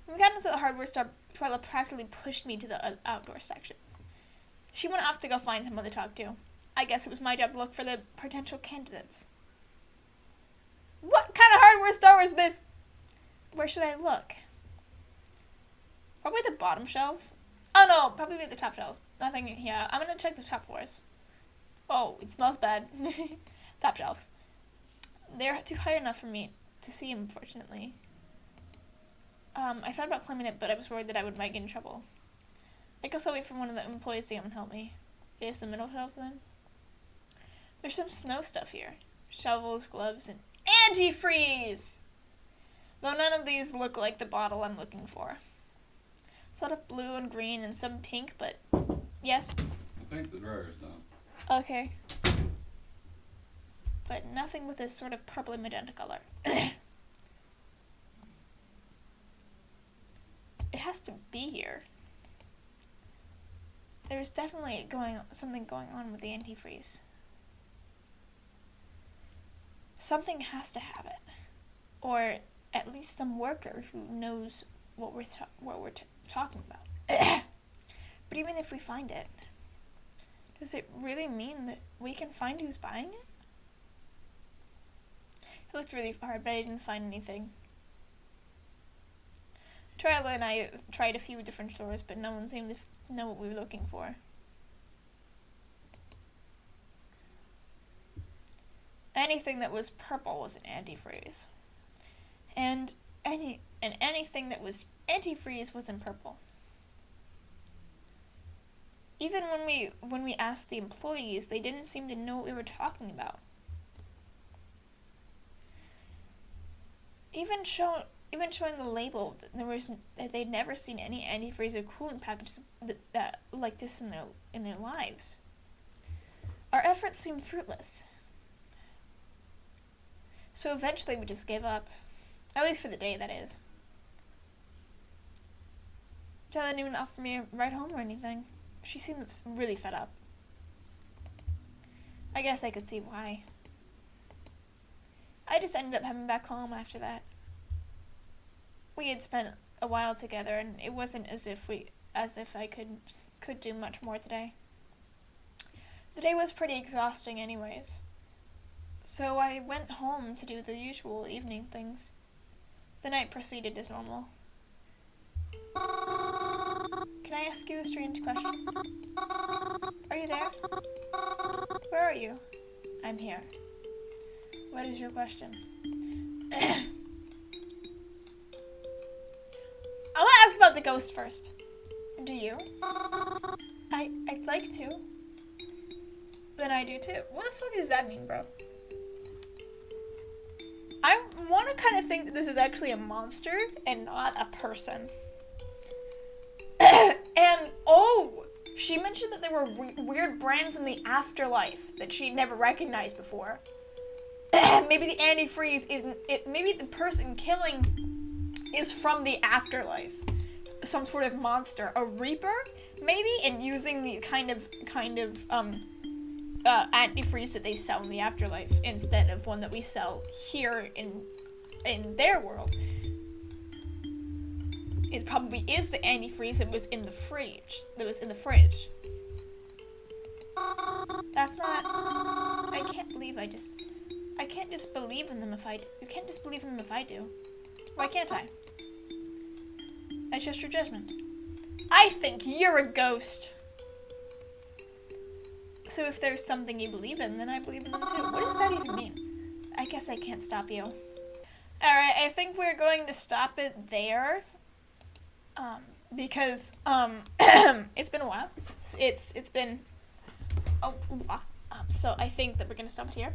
When we got into the hardware store, Twyla practically pushed me to the outdoor sections. She went off to go find someone to talk to. I guess it was my job to look for the potential candidates. What kind of hardware store is this? Where should I look? Probably the bottom shelves. Oh no, probably the top shelves. Nothing here. I'm gonna check the top floors. Oh, it smells bad. Top shelves. They're too high enough for me to see, unfortunately. I thought about climbing it, but I was worried that I might get in trouble. I guess I'll wait for one of the employees to come and help me. Is the middle shelf then? There's some snow stuff here. Shovels, gloves, and antifreeze! Though none of these look like the bottle I'm looking for. It's a lot of blue and green and some pink, but yes. I think the dryer's done. Okay. But nothing with this sort of purple and magenta color. It has to be here. There's definitely something going on with the antifreeze. Something has to have it. Or at least some worker who knows what we're talking about. But even if we find it, does it really mean that we can find who's buying it? I looked really hard, but I didn't find anything. Twyla and I tried a few different stores, but no one seemed to know what we were looking for. Anything that was purple was an antifreeze. And anything that was antifreeze was in purple. Even when we asked the employees, they didn't seem to know what we were talking about. Even showing the label, they'd never seen any antifreeze or cooling packages that like this in their lives. Our efforts seemed fruitless. So eventually we just gave up. At least for the day, that is. Twyla didn't even offer me a ride home or anything. She seemed really fed up. I guess I could see why. I just ended up heading back home after that. We had spent a while together, and it wasn't as if I could do much more today. The day was pretty exhausting anyways. So I went home to do the usual evening things. The night proceeded as normal. Can I ask you a strange question? Are you there? Where are you? I'm here. What is your question? I want to ask about the ghost first. Do you? I'd like to. Then I do too. What the fuck does that mean, bro? I want to kind of think that this is actually a monster and not a person. And, oh, she mentioned that there were weird brands in the afterlife that she'd never recognized before. Maybe the antifreeze maybe the person killing is from the afterlife. Some sort of monster. A reaper, maybe? And using the kind of antifreeze that they sell in the afterlife instead of one that we sell here in their world. It probably is the antifreeze that was in the fridge. That's not. I can't just believe in them if I do. You can't just believe in them if I do. Why can't I? I trust your judgment. I think you're a ghost. So if there's something you believe in, then I believe in them too. What does that even mean? I guess I can't stop you. Alright, I think we're going to stop it there. Because, it's been a while. It's been a lot. So I think that we're gonna stop it here.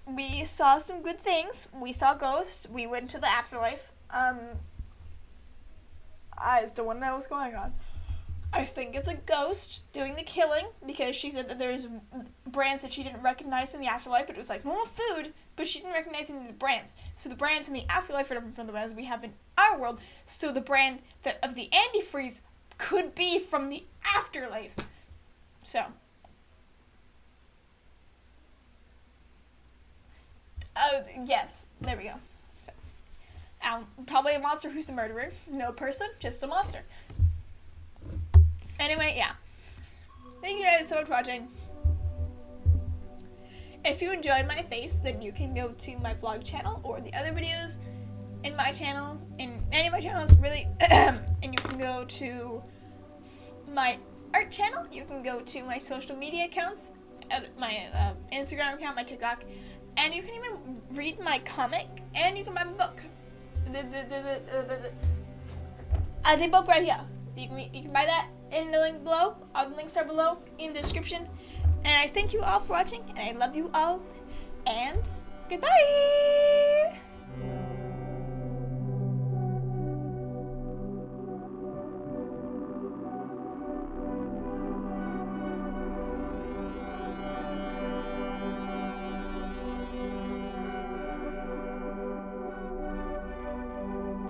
We saw some good things. We saw ghosts. We went to the afterlife. I just don't want to know what's going on. I think it's a ghost doing the killing because she said that there's brands that she didn't recognize in the afterlife, but it was like more food, but she didn't recognize any of the brands. So the brands in the afterlife are different from the brands we have in our world. So the brand of the antifreeze could be from the afterlife. So, yes, there we go. So, probably a monster who's the murderer. No person, just a monster. Anyway, yeah. Thank you guys so much for watching. If you enjoyed my face, then you can go to my vlog channel or the other videos in my channel, in any of my channels, really. And you can go to my art channel. You can go to my social media accounts, my Instagram account, my TikTok, and you can even read my comic, and you can buy my book. The book right here. You can buy that in the link below. All the links are below in the description. And I thank you all for watching, and I love you all, and goodbye!